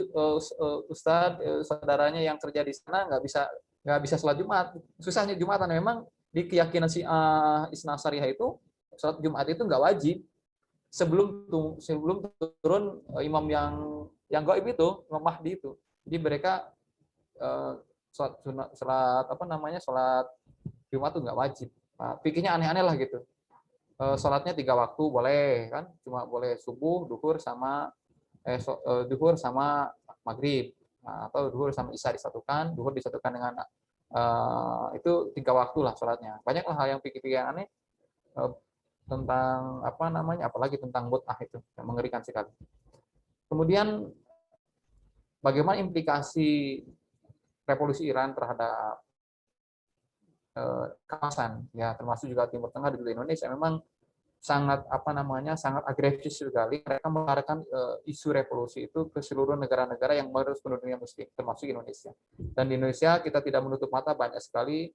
Ustadz saudaranya yang kerja di sana nggak bisa sholat Jumat? Susahnya Jumatan memang di keyakinan si Isna Syariah itu sholat Jumat itu nggak wajib. Sebelum turun imam yang gaib itu, Imam Mahdi itu. Jadi mereka sholat Jumat itu nggak wajib. Nah, fikihnya aneh-aneh lah gitu. Sholatnya 3 waktu boleh kan, cuma boleh subuh, duhur sama maghrib, atau duhur sama isya disatukan, duhur disatukan dengan itu 3 waktu lah sholatnya. Banyak lah hal yang pikir-pikir aneh tentang apalagi tentang mut'ah itu yang mengerikan sekali. Kemudian bagaimana implikasi revolusi Iran terhadap kawasan ya, termasuk juga Timur Tengah dan juga Indonesia, memang sangat sangat agresif sekali. Mereka mengarahkan isu revolusi itu ke seluruh negara-negara yang mayoritas penduduknya Muslim, termasuk Indonesia. Dan di Indonesia kita tidak menutup mata, banyak sekali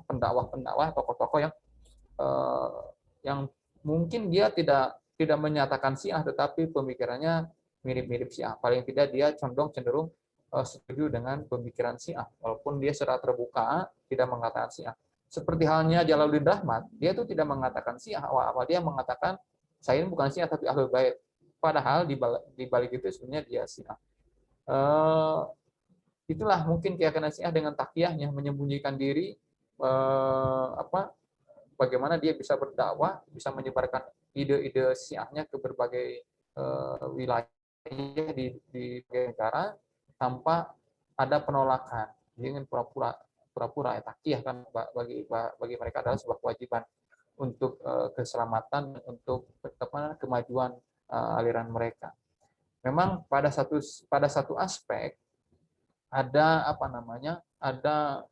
pendakwah-pendakwah, tokoh-tokoh yang mungkin dia tidak menyatakan Syiah, tetapi pemikirannya mirip-mirip Syiah. Paling tidak dia cenderung setuju dengan pemikiran Syiah, walaupun dia secara terbuka tidak mengatakan Syiah. Seperti halnya Jalaluddin Rahmat, dia itu tidak mengatakan Syiah awal-awal, dia mengatakan saya ini bukan Syiah tapi Ahlul Bait. Padahal di balik itu sebenarnya dia Syiah. Itulah mungkin keyakinan Syiah dengan takiyahnya, menyembunyikan diri, bagaimana dia bisa berdakwah, bisa menyebarkan ide-ide Syiahnya ke berbagai wilayah di negara tanpa ada penolakan. Dia ingin pura-pura takiyah kan, bagi mereka adalah sebuah kewajiban untuk keselamatan, untuk kemajuan aliran mereka. Memang pada satu aspek ada ada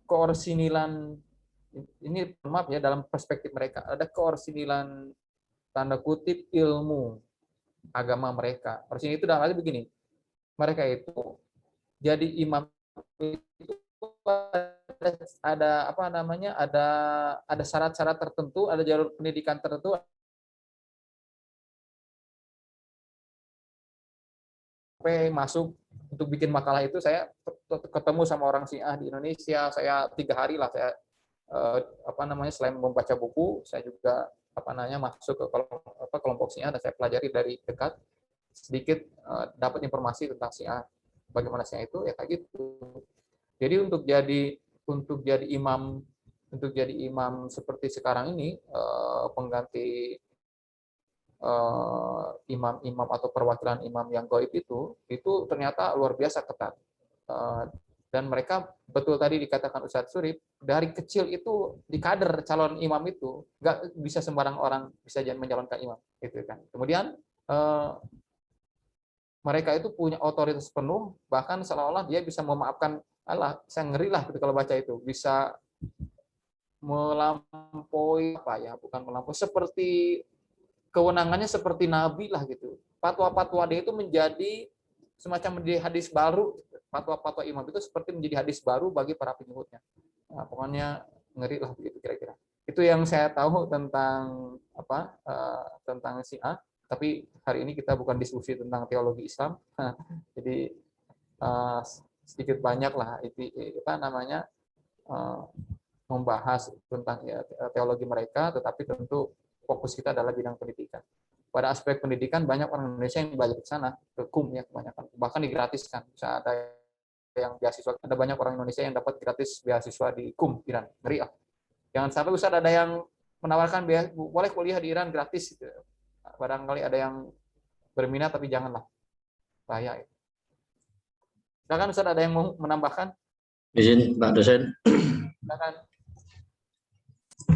koordinasi, ini maaf ya, dalam perspektif mereka ada koordinasi tanda kutip ilmu agama mereka. Koordinasi itu dalam arti begini, mereka itu jadi imam itu ada ada syarat-syarat tertentu, ada jalur pendidikan tertentu, sampai masuk untuk bikin makalah itu, saya ketemu sama orang Syiah di Indonesia. Saya 3 hari lah saya selain membaca buku, saya juga masuk ke kelompok Syiah dan saya pelajari dari dekat sedikit, dapat informasi tentang Syiah, bagaimana Syiah itu ya kayak gitu. Jadi untuk jadi imam seperti sekarang ini, pengganti imam atau perwakilan imam yang gaib itu ternyata luar biasa ketat. Dan mereka betul tadi dikatakan Ustadz Surip, dari kecil itu dikader calon imam itu, nggak bisa sembarang orang bisa mencalonkan imam, gitu kan. Kemudian mereka itu punya otoritas penuh, bahkan seolah-olah dia bisa memaafkan Allah. Saya ngeri lah kalau baca itu, bisa melampaui bukan melampaui, seperti kewenangannya seperti nabi lah gitu. Fatwa-fatwa dia itu menjadi semacam menjadi hadis baru. Fatwa-fatwa imam itu seperti menjadi hadis baru bagi para pengikutnya. Nah, pokoknya ngeri lah begitu kira-kira. Itu yang saya tahu tentang tentang Syiah. Tapi hari ini kita bukan diskusi tentang teologi Islam. Jadi sedikit banyak lah membahas tentang teologi mereka, tetapi tentu fokus kita adalah bidang pendidikan. Pada aspek pendidikan banyak orang Indonesia yang belajar ke sana, ke KUM ya kebanyakan, bahkan digratiskan. Bisa ada yang beasiswa, ada banyak orang Indonesia yang dapat gratis beasiswa di KUM Iran. Ngeri ah. Jangan sampai Ustaz ada yang menawarkan boleh kuliah di Iran gratis gitu. Barangkali ada yang berminat tapi janganlah. Bahaya. Silakan Ustaz, ada yang mau menambahkan? Izin Pak dosen. Silakan.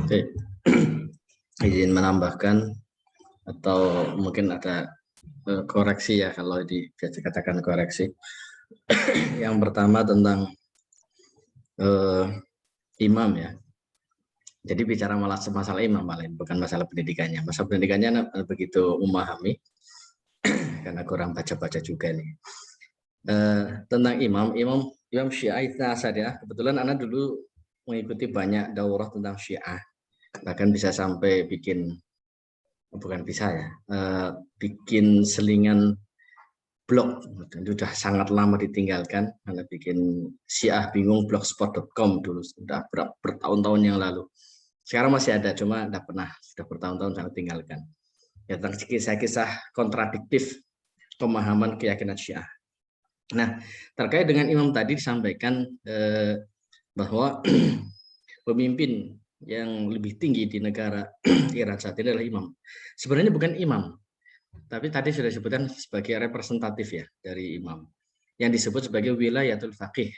Oke. Izin menambahkan atau mungkin ada koreksi ya, kalau dikatakan koreksi. Yang pertama tentang imam ya. Jadi bicara masalah imam paling, bukan masalah pendidikannya. Masalah pendidikannya begitu memahami karena kurang baca-baca juga nih. Tentang imam Syiah Itsna Asyariyah. Kebetulan anak dulu mengikuti banyak daurah tentang Syiah. Bahkan bisa sampai bikin selingan blog. Itu sudah sangat lama ditinggalkan karena bikin Syiah bingung blogspot.com dulu, sudah bertahun-tahun yang lalu. Sekarang masih ada, cuma sudah bertahun-tahun saya tinggalkan. Ya, tentang kisah-kisah kontradiktif pemahaman keyakinan Syiah. Nah, terkait dengan imam tadi disampaikan bahwa pemimpin yang lebih tinggi di negara Iran saat ini adalah imam. Sebenarnya bukan imam, tapi tadi sudah disebutkan sebagai representatif ya dari imam, yang disebut sebagai wilayatul faqih.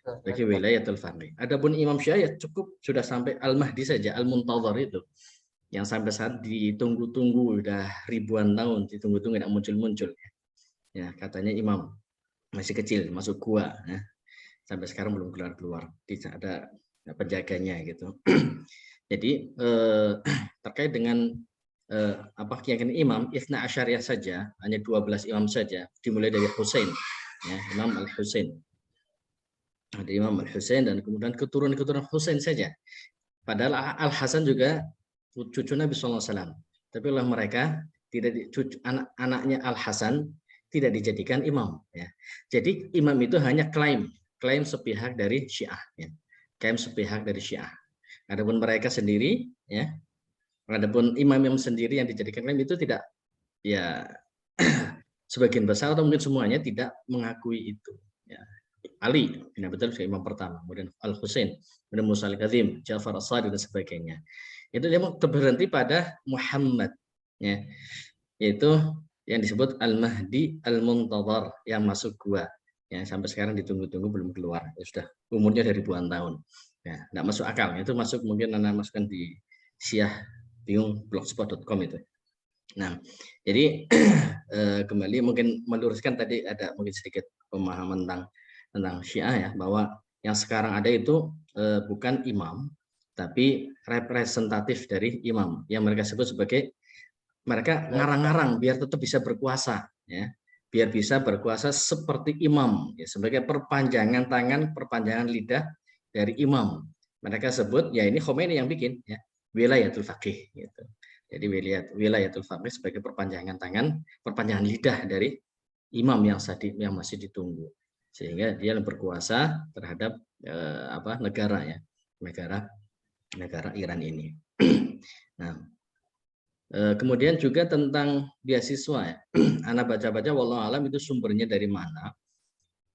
Sebagai wilayatul faqih. Adapun imam Syiah ya cukup sudah sampai Al-Mahdi saja, Al-Muntadhar itu, yang sampai saat ditunggu-tunggu udah ribuan tahun, ditunggu-tunggu tidak muncul-muncul. Ya, katanya imam masih kecil, masuk gua, ya. Sampai sekarang belum keluar-keluar, tidak ada penjaganya gitu. Jadi terkait dengan keyakinan imam Itsna Asyariyah saja, hanya 12 imam saja, dimulai dari Husain, ya, Imam Al-Husain. Ada Imam Al-Husain dan kemudian keturunan Husain saja. Padahal Al-Hasan juga cucu Nabi SAW. Tapi oleh mereka anak-anaknya Al-Hasan tidak dijadikan imam. Ya. Jadi imam itu hanya klaim sepihak dari Syiah. Ya. Klaim sepihak dari Syiah. Adapun mereka sendiri, ya, adapun imam sendiri yang dijadikan klaim itu tidak, ya, sebagian besar atau mungkin semuanya tidak mengakui itu. Ya. Ali bin Abi Thalib imam pertama, kemudian Al-Husain, kemudian Musa Al-Kadzim, Ja'far As-Shadiq dan sebagainya. Itu dia berhenti pada Muhammad, ya, yaitu yang disebut Al-Mahdi Al-Muntadhar yang masuk gua, ya, sampai sekarang ditunggu-tunggu belum keluar, ya, sudah umurnya dari ribuan tahun, ya, tidak masuk akal. Itu masuk mungkin anak masukkan di Syiah bingung blogspot.com itu. Nah, jadi kembali mungkin meluruskan tadi ada mungkin sedikit pemahaman tentang Syiah ya, bahwa yang sekarang ada itu bukan imam tapi representatif dari imam yang mereka sebut sebagai, mereka ngarang-ngarang biar tetap bisa berkuasa, ya, biar bisa berkuasa seperti imam, ya, sebagai perpanjangan tangan, perpanjangan lidah dari imam. Mereka sebut, ya ini Khomeini yang bikin, ya, wilayatul faqih gitu. Jadi wilayatul faqih sebagai perpanjangan tangan, perpanjangan lidah dari imam yang masih ditunggu, sehingga dia berkuasa terhadap negara ya, negara Iran ini. Nah, kemudian juga tentang beasiswa ya. Anak baca-baca wallahu alam itu sumbernya dari mana.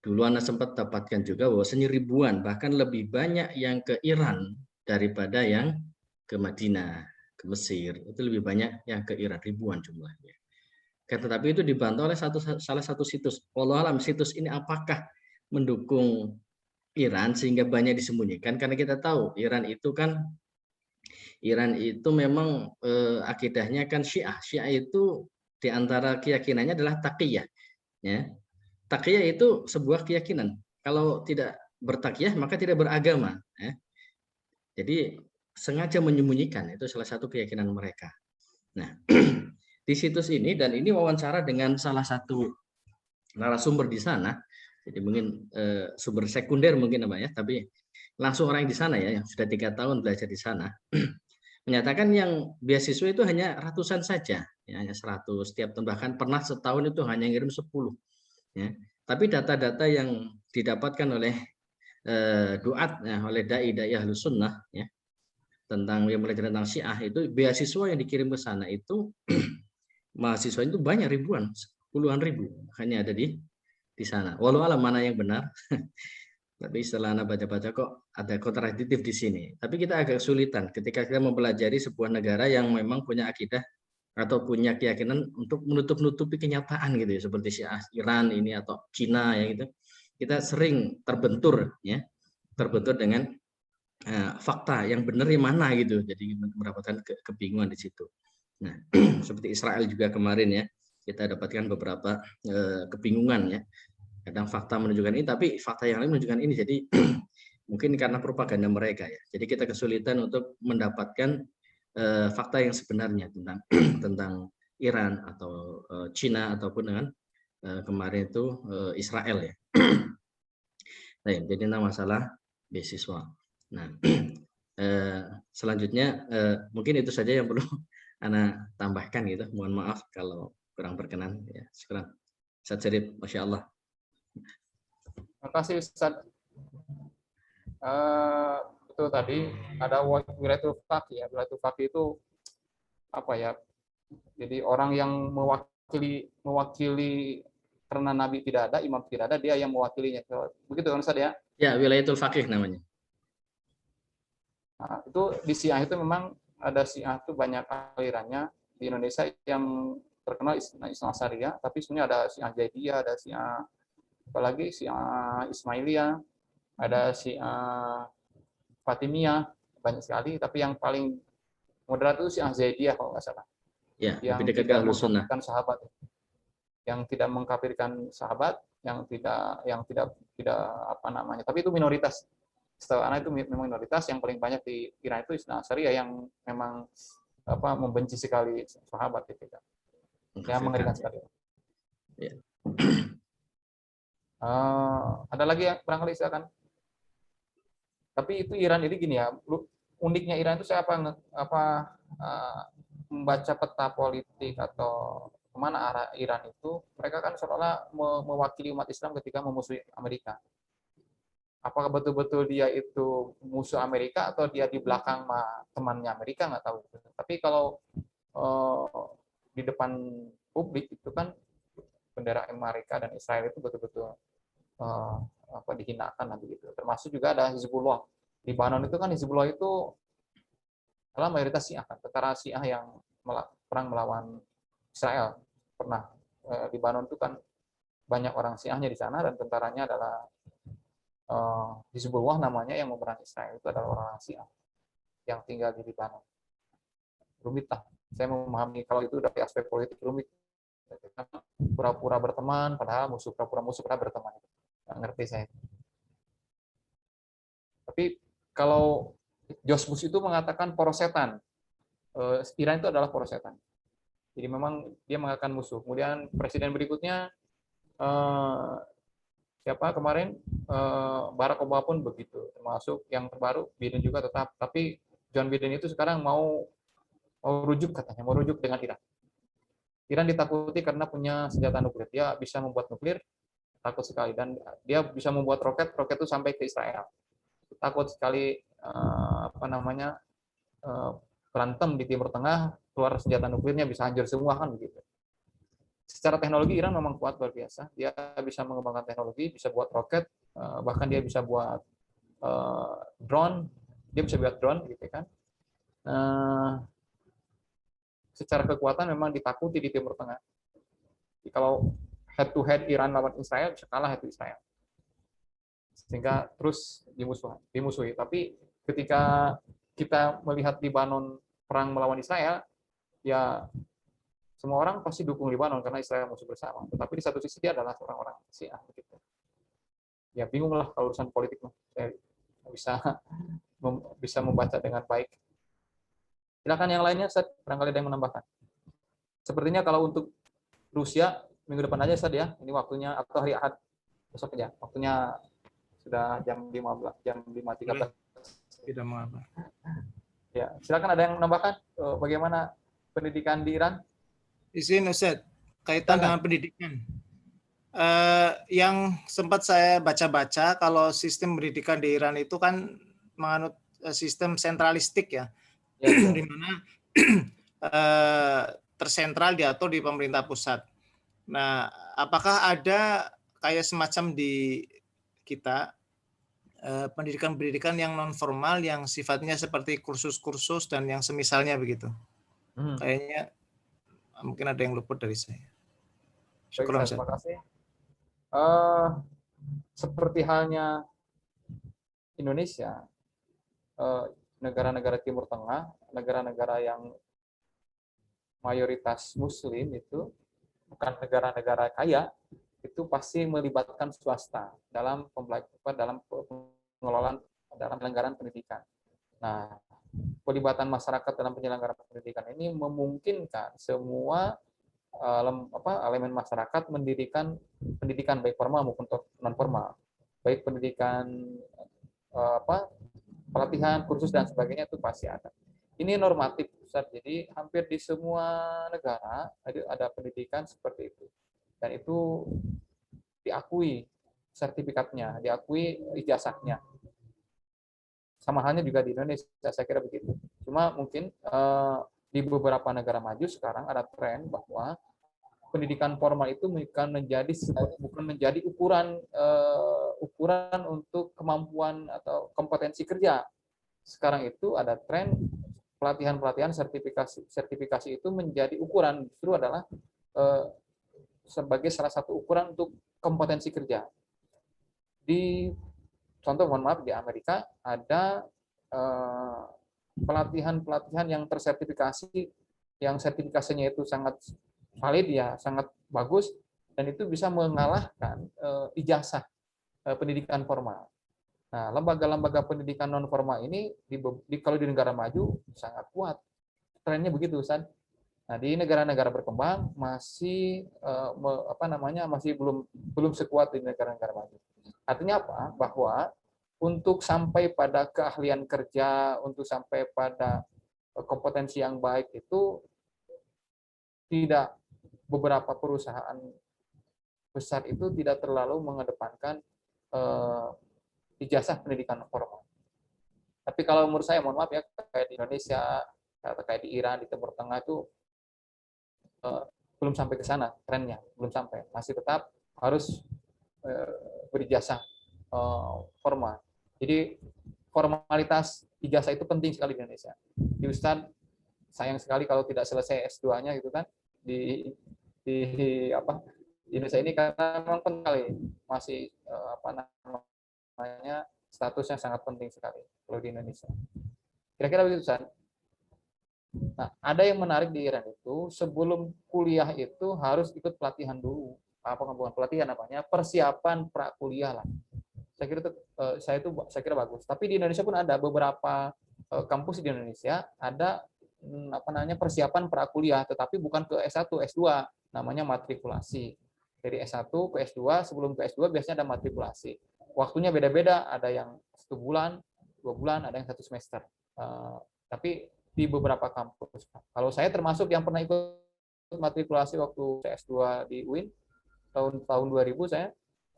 Dulu Anak sempat dapatkan juga bahwasanya ribuan, bahkan lebih banyak yang ke Iran daripada yang ke Madinah, ke Mesir. Itu lebih banyak yang ke Iran, ribuan jumlahnya. Tetapi itu dibantah oleh salah satu situs. Wallahu alam situs ini apakah mendukung Iran sehingga banyak disembunyikan? Karena kita tahu Iran itu memang akidahnya kan Syiah. Syiah itu diantara keyakinannya adalah taqiyah. Ya. Taqiyah itu sebuah keyakinan. Kalau tidak bertaqiyah maka tidak beragama. Ya. Jadi sengaja menyembunyikan, itu salah satu keyakinan mereka. Nah, di situs ini, dan ini wawancara dengan salah satu narasumber di sana, jadi mungkin sumber sekunder mungkin namanya, tapi langsung orang di sana ya, yang sudah 3 tahun belajar di sana, menyatakan yang beasiswa itu hanya ratusan saja, ya, hanya 100 setiap tahun, bahkan pernah setahun itu hanya ngirim 10. Ya. Tapi data-data yang didapatkan oleh duat, ya, oleh dai Ahlus Sunnah, ya, tentang yang belajar tentang Syiah, itu beasiswa yang dikirim ke sana itu mahasiswa itu banyak, ribuan, puluhan ribu, hanya ada di sana. Walau alam mana yang benar. Tapi setelah Anda baca-baca kok ada kontradiktif di sini. Tapi kita agak kesulitan ketika kita mempelajari sebuah negara yang memang punya akidah atau punya keyakinan untuk menutup-nutupi kenyataan gitu ya, seperti Syiah Iran ini atau Cina ya gitu. Kita sering terbentur dengan fakta yang benar yang mana gitu. Jadi mendapatkan kebingungan di situ. Nah, seperti Israel juga kemarin ya, kita dapatkan beberapa kebingungan ya. Kadang fakta menunjukkan ini, tapi fakta yang lain menunjukkan ini. Jadi mungkin karena propaganda mereka ya. Jadi kita kesulitan untuk mendapatkan fakta yang sebenarnya tentang Iran atau Cina ataupun dengan kemarin itu Israel ya. Nah, jadi masalah beasiswa. Nah, selanjutnya mungkin itu saja yang perlu Ana tambahkan gitu. Mohon maaf kalau kurang berkenan ya. Sekarang Ustaz Syarif, Masya Allah. Terima kasih Ustaz. Itu tadi ada wilayatul faqih ya. Wilayatul faqih itu apa ya? Jadi orang yang mewakili karena Nabi tidak ada, imam tidak ada, dia yang mewakilinya. Begitu kan Ustaz ya? Ya, wilayatul faqih namanya. Nah, itu di Syiah itu memang ada Syiah itu banyak alirannya. Di Indonesia yang terkenal Islam Syariah, tapi sebenarnya ada Syiah Zaidiyah, ada Syiah apalagi Syiah Ismailiyah, ada Syiah Fatimiyah, banyak sekali, tapi yang paling moderat itu Syiah Zaidiyah kalau nggak salah. Ya, yang lebih dekat ke Ahlus Sunnah. Sahabat, yang tidak mengkafirkan sahabat, yang tidak apa namanya, tapi itu minoritas. Setelah itu memang minoritas. Yang paling banyak di Iran itu Islam Syariah yang memang membenci sekali sahabat itu. Yang mengerikan sekali. Ya. Ada lagi yang barangkali silakan. Tapi itu Iran jadi gini ya, uniknya Iran itu saya membaca peta politik atau kemana arah Iran itu, mereka kan seolah-olah mewakili umat Islam ketika memusuhi Amerika. Apakah betul-betul dia itu musuh Amerika atau dia di belakang temannya Amerika, nggak tahu. Tapi kalau di depan publik itu kan bendera Amerika dan Israel itu betul-betul dihinakan begitu. Termasuk juga ada Hizbullah. Libanon itu kan Hizbullah itu adalah mayoritas Syiah, kan, tentara Syiah yang perang melawan Israel. Pernah Libanon itu kan banyak orang Syiahnya di sana dan tentaranya adalah Hizbullah namanya, yang memerangi Israel itu adalah orang Syiah yang tinggal di Libanon. Rumit lah. Saya memahami kalau itu dari aspek politik rumit. Pura-pura berteman, padahal pura-pura musuh berteman. Nggak ngerti saya. Tapi kalau George Bush itu mengatakan poros setan, Iran itu adalah poros setan. Jadi memang dia mengatakan musuh. Kemudian presiden berikutnya siapa kemarin Barack Obama pun begitu, termasuk yang terbaru Biden juga tetap. Tapi John Biden itu sekarang mau rujuk katanya, mau rujuk dengan Iran. Iran ditakuti karena punya senjata nuklir. Dia bisa membuat nuklir, takut sekali. Dan dia bisa membuat roket itu sampai ke Israel. Takut sekali berantem di Timur Tengah, keluar senjata nuklirnya bisa hancur semua kan begitu. Secara teknologi Iran memang kuat luar biasa. Dia bisa mengembangkan teknologi, bisa buat roket, bahkan dia bisa buat drone, gitu kan. Secara kekuatan memang ditakuti di Timur Tengah. Jadi kalau head to head Iran lawan Israel bisa kalah itu Israel. Sehingga terus dimusuhi. Tapi ketika kita melihat Lebanon perang melawan Israel, ya semua orang pasti dukung Lebanon karena Israel musuh bersama. Tetapi di satu sisi dia adalah orang-orang Syiah begitu. Ya bingung lah kalau urusan politik, saya bisa membaca dengan baik. Silakan yang lainnya, Ustaz, barangkali ada yang menambahkan. Sepertinya kalau untuk Rusia minggu depan aja, Ustaz ya. Ini waktunya atau hari Ahad besok aja. Waktunya sudah jam 5.13. Tidak mengapa. Ya, silakan ada yang menambahkan bagaimana pendidikan di Iran? Izin Ustaz, kaitan dengan pendidikan. Yang sempat saya baca-baca, kalau sistem pendidikan di Iran itu kan menganut sistem sentralistik ya, di mana tersentral diatur di pemerintah pusat. Nah, apakah ada kayak semacam di kita pendidikan-pendidikan yang non formal yang sifatnya seperti kursus-kursus dan yang semisalnya begitu? Kayaknya mungkin ada yang luput dari saya. Syukur, terima kasih. Seperti halnya Indonesia, negara-negara Timur Tengah, negara-negara yang mayoritas Muslim itu bukan negara-negara kaya, itu pasti melibatkan swasta dalam pengelolaan, dalam penyelenggaraan pendidikan. Nah, pelibatan masyarakat dalam penyelenggaraan pendidikan ini memungkinkan semua elemen masyarakat mendirikan pendidikan baik formal maupun non formal, baik pendidikan pelatihan, kursus dan sebagainya itu pasti ada. Ini normatif, Ustaz. Jadi hampir di semua negara ada pendidikan seperti itu, dan itu diakui sertifikatnya, diakui ijazahnya. Sama halnya juga di Indonesia, saya kira begitu. Cuma mungkin di beberapa negara maju sekarang ada tren bahwa pendidikan formal itu bukan menjadi ukuran untuk kemampuan atau kompetensi kerja. Sekarang itu ada tren pelatihan sertifikasi itu menjadi ukuran, justru adalah sebagai salah satu ukuran untuk kompetensi kerja. Mohon maaf, di Amerika ada pelatihan yang tersertifikasi, yang sertifikasinya itu sangat valid ya, sangat bagus, dan itu bisa mengalahkan ijazah pendidikan formal. Nah, lembaga-lembaga pendidikan non formal ini kalau di negara maju sangat kuat. Trennya begitu, Ustaz. Nah, di negara-negara berkembang masih masih belum sekuat di negara-negara maju. Artinya apa? Bahwa untuk sampai pada keahlian kerja, untuk sampai pada kompetensi yang baik itu tidak, beberapa perusahaan besar itu tidak terlalu mengedepankan ijazah pendidikan formal. Tapi kalau menurut saya, mohon maaf ya, kayak di Indonesia atau kayak di Iran, di Timur Tengah itu belum sampai ke sana trennya, belum sampai, masih tetap harus berijazah formal. Jadi formalitas ijazah itu penting sekali di Indonesia. Di Ustadz sayang sekali kalau tidak selesai S2-nya gitu kan di Indonesia ini, karena memang penting sekali, masih statusnya sangat penting sekali kalau di Indonesia. Kira-kira begitu, Ustadz. Nah, ada yang menarik di Iran itu, sebelum kuliah itu harus ikut pelatihan dulu. Bukan pelatihan, persiapan prakuliah lah. Saya kira bagus. Tapi di Indonesia pun ada beberapa kampus di Indonesia ada persiapan prakuliah, tetapi bukan ke S1, S2, namanya matrikulasi. Dari S1 ke S2, sebelum ke S2 biasanya ada matrikulasi. Waktunya beda-beda, ada yang 1 bulan, 2 bulan, ada yang 1 semester. Tapi di beberapa kampus. Kalau saya termasuk yang pernah ikut matrikulasi waktu saya S2 di UIN tahun 2000, saya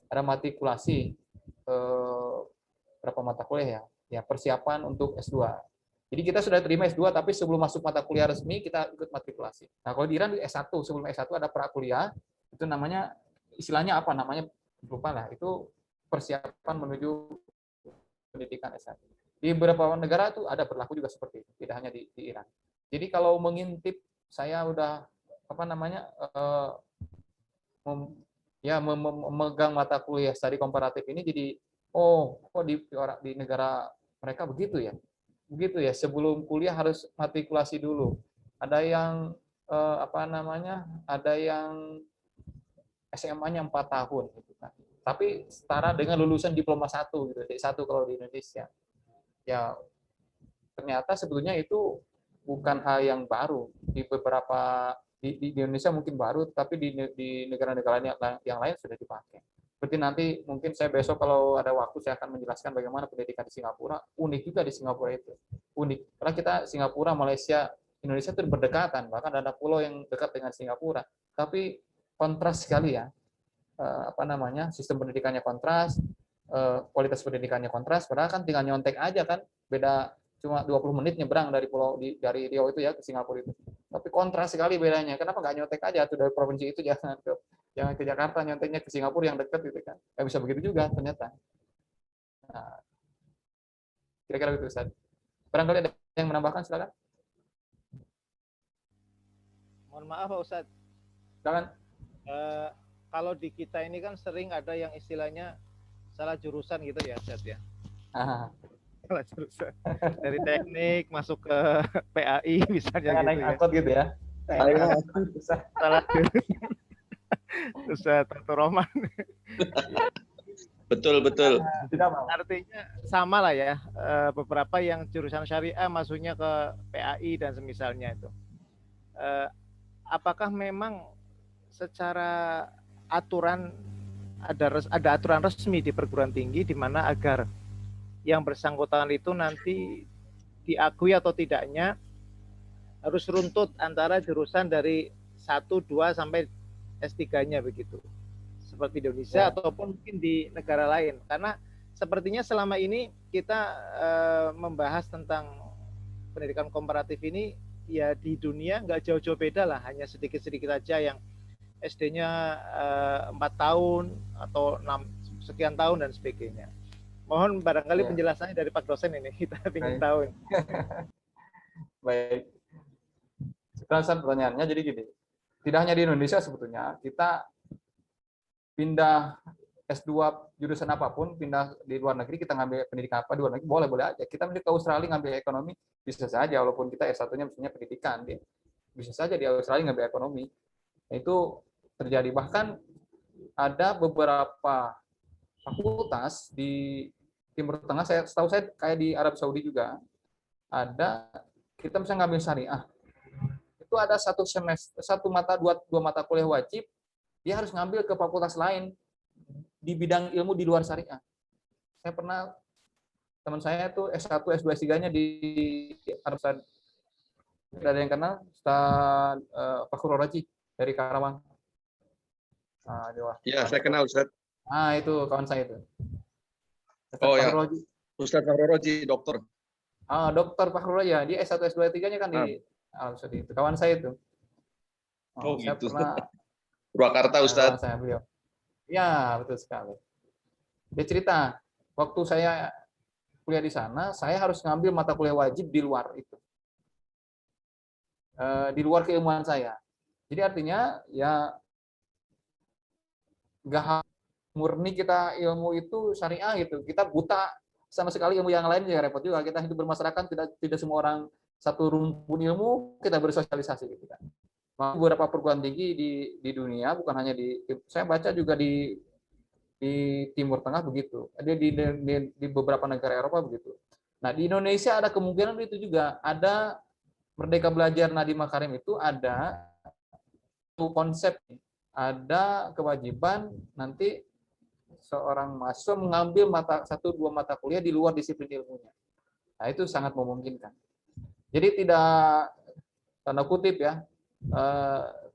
ada matrikulasi berapa mata kuliah ya? Ya, persiapan untuk S2. Jadi kita sudah terima S2, tapi sebelum masuk mata kuliah resmi kita ikut matrikulasi. Nah, kalau di Iran S1, sebelum S1 ada prakuliah, itu namanya istilahnya apa namanya? Lupa lah. Itu persiapan menuju pendidikan S1. Di beberapa negara itu ada berlaku juga seperti itu, tidak hanya di Iran. Jadi kalau mengintip, saya udah apa namanya memegang mata kuliah studi komparatif ini, jadi kok di negara mereka begitu ya, sebelum kuliah harus matrikulasi dulu. Ada yang ada yang SMA-nya 4 tahun gitu kan. Tapi setara dengan lulusan diploma 1 gitu, D1 kalau di Indonesia. Ya ternyata sebetulnya itu bukan hal yang baru. Di beberapa di Indonesia mungkin baru, tapi di negara-negara yang lain sudah dipakai. Seperti nanti mungkin saya besok kalau ada waktu saya akan menjelaskan bagaimana pendidikan di Singapura. Unik juga di Singapura itu. Unik. Karena kita Singapura, Malaysia, Indonesia itu berdekatan. Bahkan ada pulau yang dekat dengan Singapura. Tapi kontras sekali ya. Sistem pendidikannya kontras, kualitas pendidikannya kontras. Padahal kan tinggal nyontek aja kan. Beda cuma 20 menit nyebrang dari dari Riau itu ya ke Singapura itu. Tapi kontras sekali bedanya. Kenapa nggak nyontek aja tuh dari provinsi itu jangan ke Jakarta, nyonteknya ke Singapura yang dekat gitu kan. Nggak bisa begitu juga ternyata. Nah, kira-kira begitu Ustaz. Barangkali ada yang menambahkan, silakan. Mohon maaf Pak Ustaz. Silakan. Kalau di kita ini kan sering ada yang istilahnya salah jurusan gitu ya Ustaz ya. Salah jurusan. Dari teknik masuk ke PAI misalnya gitu ya. Angkot gitu ya. Salah jurusan. Ustaz Tato Roman. Betul. Artinya sama lah ya. Beberapa yang jurusan syariah masuknya ke PAI dan semisalnya itu. Apakah memang secara aturan ada aturan resmi di perguruan tinggi di mana agar yang bersangkutan itu nanti diakui atau tidaknya harus runtut antara jurusan dari 1, 2 sampai S3-nya begitu. Seperti Indonesia ataupun mungkin di negara lain. Karena sepertinya selama ini kita membahas tentang pendidikan komparatif ini ya di dunia nggak jauh-jauh beda lah, hanya sedikit-sedikit aja yang SD-nya 4 tahun atau 6 sekian tahun dan sebagainya. Mohon barangkali penjelasannya dari Pak dosen ini, kita ingin tahu. Baik. Sekarang pertanyaannya jadi gini. Tidak hanya di Indonesia sebetulnya, kita pindah S2 jurusan apapun, pindah di luar negeri, kita ngambil pendidikan apa di luar negeri, boleh aja. Kita ke Australia ngambil ekonomi, bisa saja, walaupun kita S1-nya mestinya pendidikan. Bisa saja di Australia ngambil ekonomi. Nah, itu terjadi. Bahkan ada beberapa fakultas di Timur Tengah, setahu saya kayak di Arab Saudi juga, ada, kita bisa ngambil syariah. Itu ada dua mata kuliah wajib, dia harus ngambil ke fakultas lain di bidang ilmu di luar syariah. Saya pernah, teman saya itu S1, S2, S3-nya di Arab Saudi. Ada yang kenal, Ustaz Fakhrul Raji dari Karawang. Ya, saya kenal Ustaz. Itu kawan saya itu. Ustaz Fakhrul Raji, dokter. Dokter Fakhrul Raji, dia S1, S2, S3-nya kan di Arab Saudi. Itu kawan saya itu. Saya gitu. pernah Purwakarta Ustaz. Ya, betul sekali. Dia cerita, waktu saya kuliah di sana, saya harus ngambil mata kuliah wajib di luar itu. Di luar keilmuan saya. Jadi artinya ya nggak murni kita ilmu itu syariah gitu. Kita buta sama sekali ilmu yang lain, ya repot juga. Kita hidup bermasyarakat, tidak semua orang satu rumpun ilmu kita bersosialisasi gitu kan. Beberapa perguruan tinggi di dunia, bukan hanya saya baca juga di Timur Tengah begitu. Ada di beberapa negara Eropa begitu. Nah, di Indonesia ada kemungkinan itu juga. Ada Merdeka Belajar Nadiem Makarim itu ada konsep, ada kewajiban nanti seorang mahasiswa mengambil 1-2 mata kuliah di luar disiplin ilmunya. Nah, itu sangat memungkinkan. Jadi tidak, tanda kutip ya,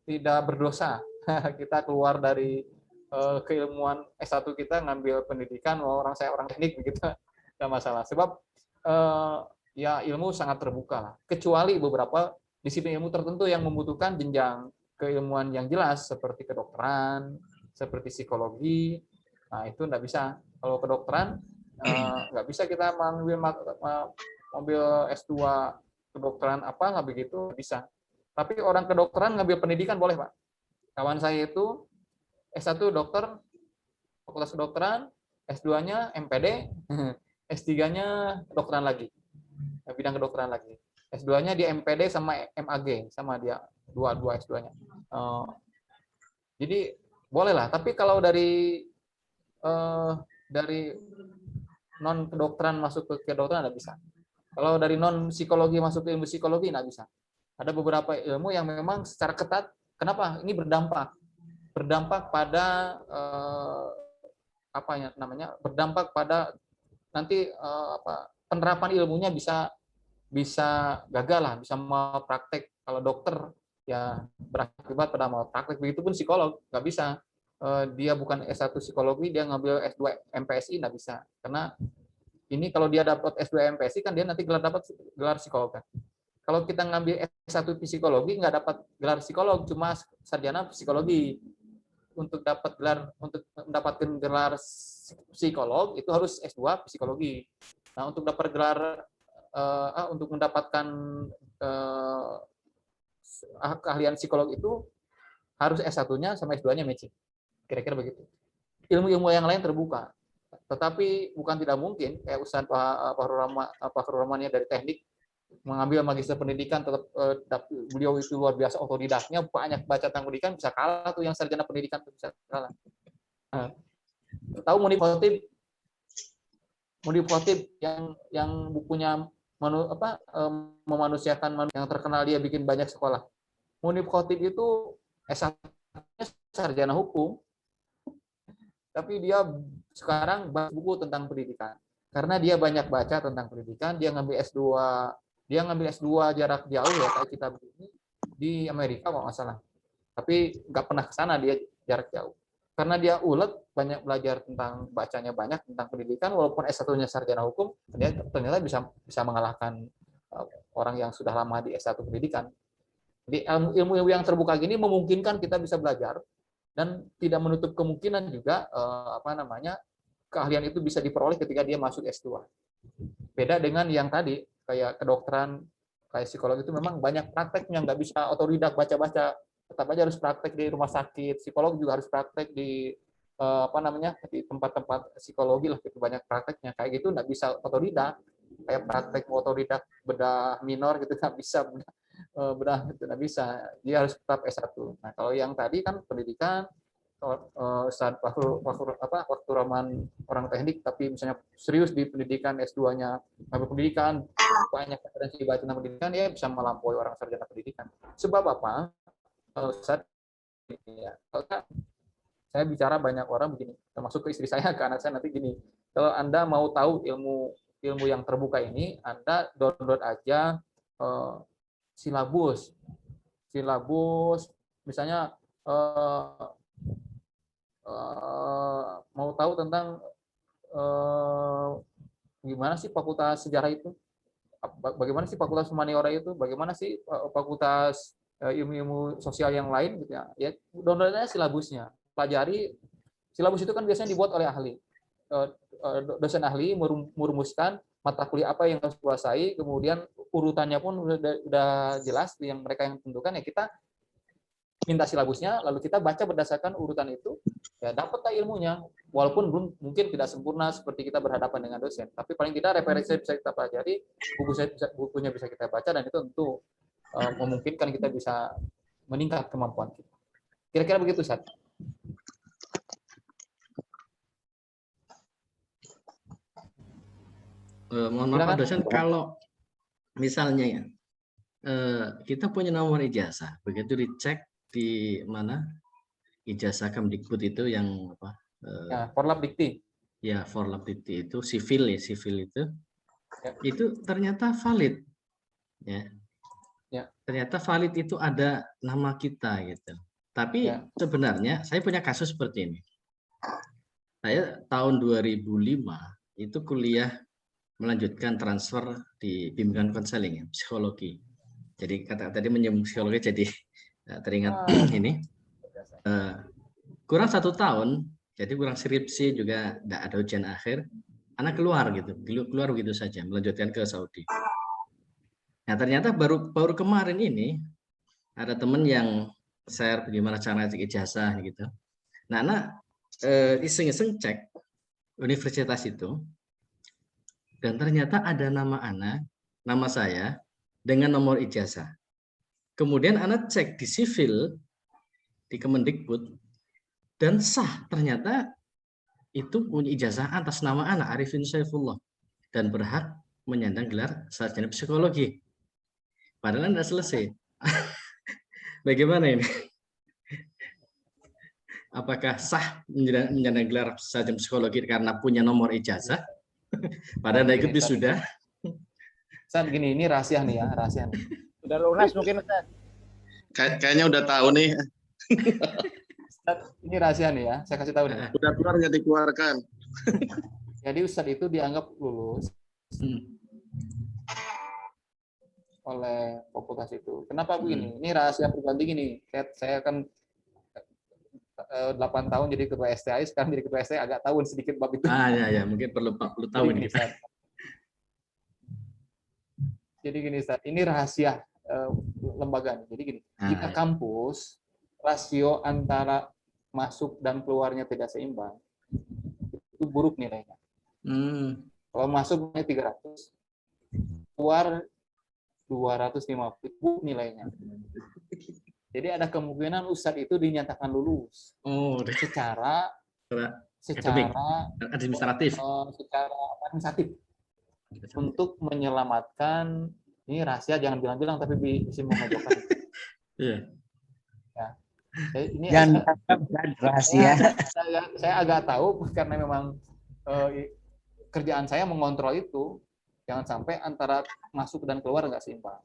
tidak berdosa. Kita keluar dari keilmuan S1 kita ngambil pendidikan, saya orang teknik begitu, nggak masalah. Sebab ya ilmu sangat terbuka lah. Kecuali beberapa disiplin ilmu tertentu yang membutuhkan jenjang keilmuan yang jelas seperti kedokteran, seperti psikologi. Nah itu nggak bisa. Kalau kedokteran nggak bisa kita mengambil S2 kedokteran apa nggak begitu bisa. Tapi orang kedokteran ngambil pendidikan boleh Pak. Kawan saya itu S1 dokter, fakultas kedokteran, S2-nya MPD, S3-nya kedokteran lagi, bidang kedokteran lagi. S2-nya di MPD sama MAG, sama dia dua S2-nya. Jadi boleh lah. Tapi kalau dari non kedokteran masuk ke kedokteran nggak bisa. Kalau dari non psikologi masuk ke ilmu psikologi nggak bisa. Ada beberapa ilmu yang memang secara ketat. Kenapa? Ini berdampak pada berdampak pada nanti penerapan ilmunya bisa gagal lah, bisa malpraktek. Kalau dokter ya berakibat pada malpraktek, begitupun psikolog nggak bisa. Dia bukan S1 psikologi, dia ngambil S2 MPSI nggak bisa. Karena ini kalau dia dapat S2 MPSI kan dia nanti dapat gelar psikolog kan. Kalau kita ngambil S1 psikologi nggak dapat gelar psikolog, cuma sarjana psikologi. Untuk mendapatkan gelar psikolog itu harus S2 psikologi. Nah, untuk dapat gelar untuk mendapatkan keahlian psikolog itu harus S1-nya sama S2-nya matching. Kira-kira begitu. Ilmu-ilmu yang lain terbuka. Tetapi bukan tidak mungkin kayak Ustaz Pak Rahmannya dari teknik mengambil magister pendidikan, tetap beliau itu luar biasa otodidaknya, banyak baca tentang pendidikan, bisa kalah tuh yang sarjana pendidikan tuh bisa kalah. Tahu Munib Khotib yang bukunya memanusiakan yang terkenal, dia bikin banyak sekolah. Munib Khotib itu S1-nya sarjana hukum, tapi dia sekarang baca buku tentang pendidikan. Karena dia banyak baca tentang pendidikan, dia ngambil S2 jarak jauh ya kayak kita begini di Amerika kalau nggak salah. Tapi nggak pernah ke sana dia jarak jauh. Karena dia ulet, banyak belajar tentang bacanya banyak tentang pendidikan, walaupun S1-nya sarjana hukum, ternyata bisa mengalahkan orang yang sudah lama di S1 pendidikan. Jadi ilmu yang terbuka gini memungkinkan kita bisa belajar dan tidak menutup kemungkinan juga keahlian itu bisa diperoleh ketika dia masuk S2. Beda dengan yang tadi kayak kedokteran, kayak psikologi itu memang banyak prakteknya, nggak bisa otodidak baca-baca, tetap aja harus praktek di rumah sakit. Psikolog juga harus praktek di di tempat-tempat psikologi lah, gitu banyak prakteknya. Kayak gitu nggak bisa otodidak, kayak praktek otodidak bedah minor gitu nggak bisa, bedah itu nggak bisa, dia harus tetap S1. Nah kalau yang tadi kan pendidikan, saat waktu Rahman orang teknik tapi misalnya serius di pendidikan, S2-nya ngambil pendidikan, banyak referensi baca tentang pendidikan, ya bisa melampaui orang sarjana pendidikan. Sebab apa? Saat ya, saya bicara banyak orang begini, termasuk ke istri saya, ke anak saya nanti gini, kalau Anda mau tahu ilmu yang terbuka ini, Anda download aja silabus misalnya mau tahu tentang gimana sih fakultas sejarah itu, bagaimana sih fakultas humaniora itu, bagaimana sih fakultas ilmu-ilmu sosial yang lain gitu ya, download aja silabusnya, pelajari. Silabus itu kan biasanya dibuat oleh ahli, dosen ahli merumuskan mata kuliah apa yang harus dikuasai, kemudian urutannya pun udah jelas yang mereka yang tentukan, ya kita minta silabusnya, lalu kita baca berdasarkan urutan itu, ya dapatlah ilmunya, walaupun belum mungkin tidak sempurna seperti kita berhadapan dengan dosen, tapi paling tidak referensi bisa kita pelajari, bukunya bisa kita baca, dan itu tentu memungkinkan kita bisa meningkat kemampuan kita. Kira-kira begitu, Ustaz. Mohon maaf Pak dosen, kalau misalnya ya kita punya nomor ijazah, begitu dicek di mana ijazah Kemdikbud itu yang apa? Forlab Dikti. Ya, Forlab Dikti itu sivil itu ternyata valid, ya. ternyata valid itu ada nama kita gitu. Tapi Ya. sebenarnya saya punya kasus seperti ini. Saya tahun 2005 itu kuliah melanjutkan transfer di bimbingan konseling ya, psikologi. Jadi kata tadi menyambung psikologi jadi teringat ini. Kurang 1 tahun, jadi kurang skripsi juga tidak ada ujian akhir, anak keluar begitu saja, melanjutkan ke Saudi. Nah ternyata baru kemarin ini ada teman yang share bagaimana cara cek ijazah gitu. Nah anak iseng-iseng cek universitas itu, dan ternyata ada nama saya dengan nomor ijazah. Kemudian anak cek di sivil di Kemendikbud dan sah, ternyata itu punya ijazah atas nama anak Arifin Saifullah dan berhak menyandang gelar sarjana psikologi. Padahal tidak selesai. Bagaimana ini? Apakah sah menyandang gelar sarjana psikologi karena punya nomor ijazah? Padahal tidak ikut wisuda. Ustaz gini, ini rahasia nih ya, rahasia nih. Sudah lunas mungkin Ustaz. Kayaknya udah tahu nih. Ustaz, ini rahasia nih ya, saya kasih tahu nih. Udah keluar nggak dikeluarkan. Jadi Ustadz itu dianggap lulus oleh fakultas itu. Kenapa begini? Ini rahasia pribadi gini. Saya kan 8 tahun jadi ketua STI, sekarang jadi ketua STI agak tahu sedikit bab itu. Ya, mungkin perlu 40 tahun Jadi kita. Jadi gini, Ustaz, ini rahasia lembaga. Jadi gini, jika kampus rasio antara masuk dan keluarnya tidak seimbang, itu buruk nilainya. Kalau masuk 300, keluar 250, buruk nilainya. Jadi ada kemungkinan Ustadz itu dinyatakan lulus secara administratif. Secara administratif untuk menyelamatkan, ini rahasia jangan bilang-bilang tapi bisa memojokkan. Iya. Ya. Ini jangan rahasia. Saya agak tahu karena memang kerjaan saya mengontrol itu, jangan sampai antara masuk dan keluar nggak seimbang.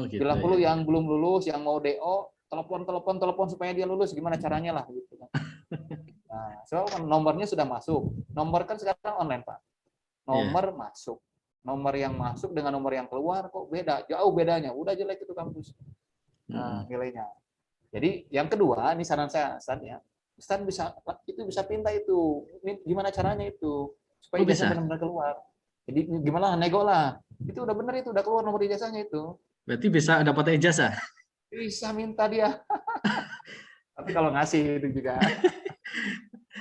Gitu, bila perlu yang belum lulus, yang mau DO, telepon supaya dia lulus, gimana caranya lah gitu. Nah, so nomornya sudah masuk. Nomor kan sekarang online, Pak. Nomor masuk. Nomor yang masuk dengan nomor yang keluar kok beda, jauh bedanya. Udah jelek itu kampus. Nah, nilainya. Jadi yang kedua, ini saran saya, Ustaz ya. Ustaz bisa pinta itu. Ini gimana caranya itu? Supaya bisa benar-benar keluar. Jadi gimana nego lah. Itu udah benar, itu udah keluar nomor ijazahnya itu. Berarti bisa dapat ijazah? Bisa minta dia. Tapi kalau ngasih itu juga.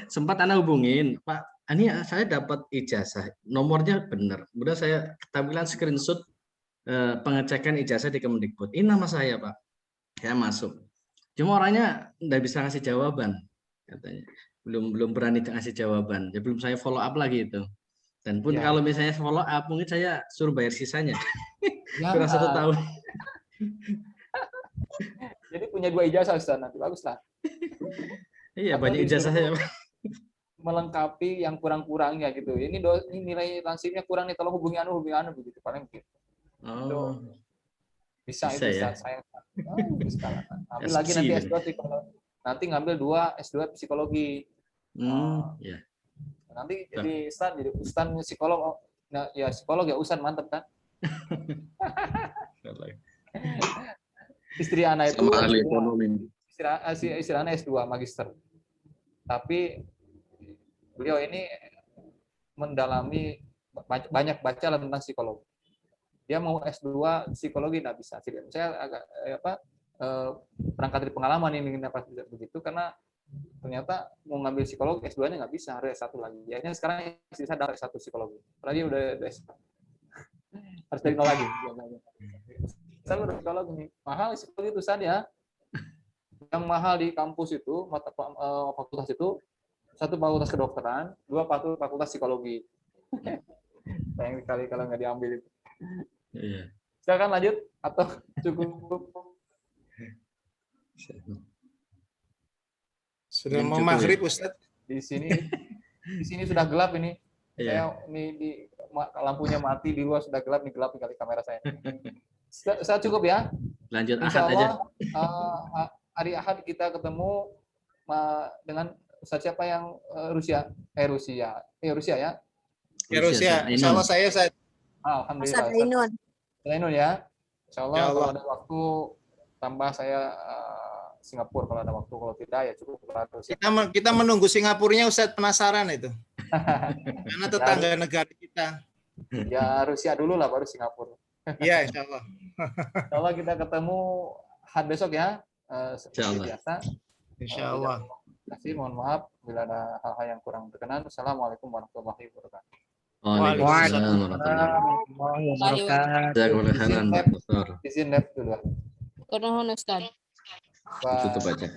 Sempat Anda hubungin, Pak, ini saya dapat ijazah, nomornya benar. Kemudian saya tampilan screenshot pengecekan ijazah di Kemendikbud. Ini nama saya, Pak. Saya masuk. Cuma orangnya nggak bisa ngasih jawaban, katanya. Belum berani ngasih jawaban. Jadi belum saya follow up lagi itu. Dan pun kalau misalnya follow up, mungkin saya suruh bayar sisanya. Kurang 1 tahun. Jadi punya 2 ijazah, Ustaz, nanti bagus lah. Iya, banyak ijazahnya. Melengkapi yang kurang-kurangnya gitu. Ini nilai langsingnya kurang nih, tolong hubungi anu begitu paling gitu. Bisa itu ya? Saya bisa. Ambil lagi nanti S2 psikologi. Nanti ngambil 2 S2 psikologi. Nanti jadi Ustaz psikolog. Nah, ya psikolog ya Ustaz, mantap kan? Istri anak itu ahli ekonomi. Istri anak S2 magister. Tapi beliau ini mendalami, banyak baca tentang psikologi. Dia mau S2 psikologi nggak bisa. Saya agak berangkat dari pengalaman ini kenapa begitu, karena ternyata mau ngambil psikologi S2-nya nggak bisa, harus S1 lagi. Akhirnya sekarang sisa dari S1 psikologi. Padahal dia udah S2. Harus dari nol lagi. Saya udah psikologi nih. Mahal psikologi itu saja. Yang mahal di kampus itu, fakultas itu, 1 fakultas kedokteran, 2 fakultas psikologi. Sayang sekali kalau nggak diambil itu. Silakan lanjut atau cukup? Sudah mau maghrib, Ustaz. Di sini sudah gelap ini. Saya ini lampunya mati, di luar sudah gelap nih, gelap kali kamera saya. Saya cukup ya. Lanjut Insya Ahad aja. Allah hari Ahad kita ketemu dengan Ustaz siapa yang Rusia ya. Ya Rusia. Insya Allah saya Alhamdulillah. Ustaz Ainun ya. Insya Allah kalau ada waktu tambah saya Singapura kalau ada waktu, kalau tidak ya cukup Rusia. Kita menunggu Singapurnya Ustaz, penasaran itu. Karena tetangga negara kita. Ya Rusia dulu lah baru Singapura. Iya, insya Allah. Insya Allah kita ketemu Ahad besok ya. Seperti biasa. Insya Allah. Terima kasih, mohon maaf bila ada hal-hal yang kurang berkenan. Assalamualaikum warahmatullahi wabarakatuh. Waalaikumsalam warahmatullahi wabarakatuh. Jazakumullah khairan, Pak Dr. Izin lab dulu. Kurang Ustaz. Tutup aja.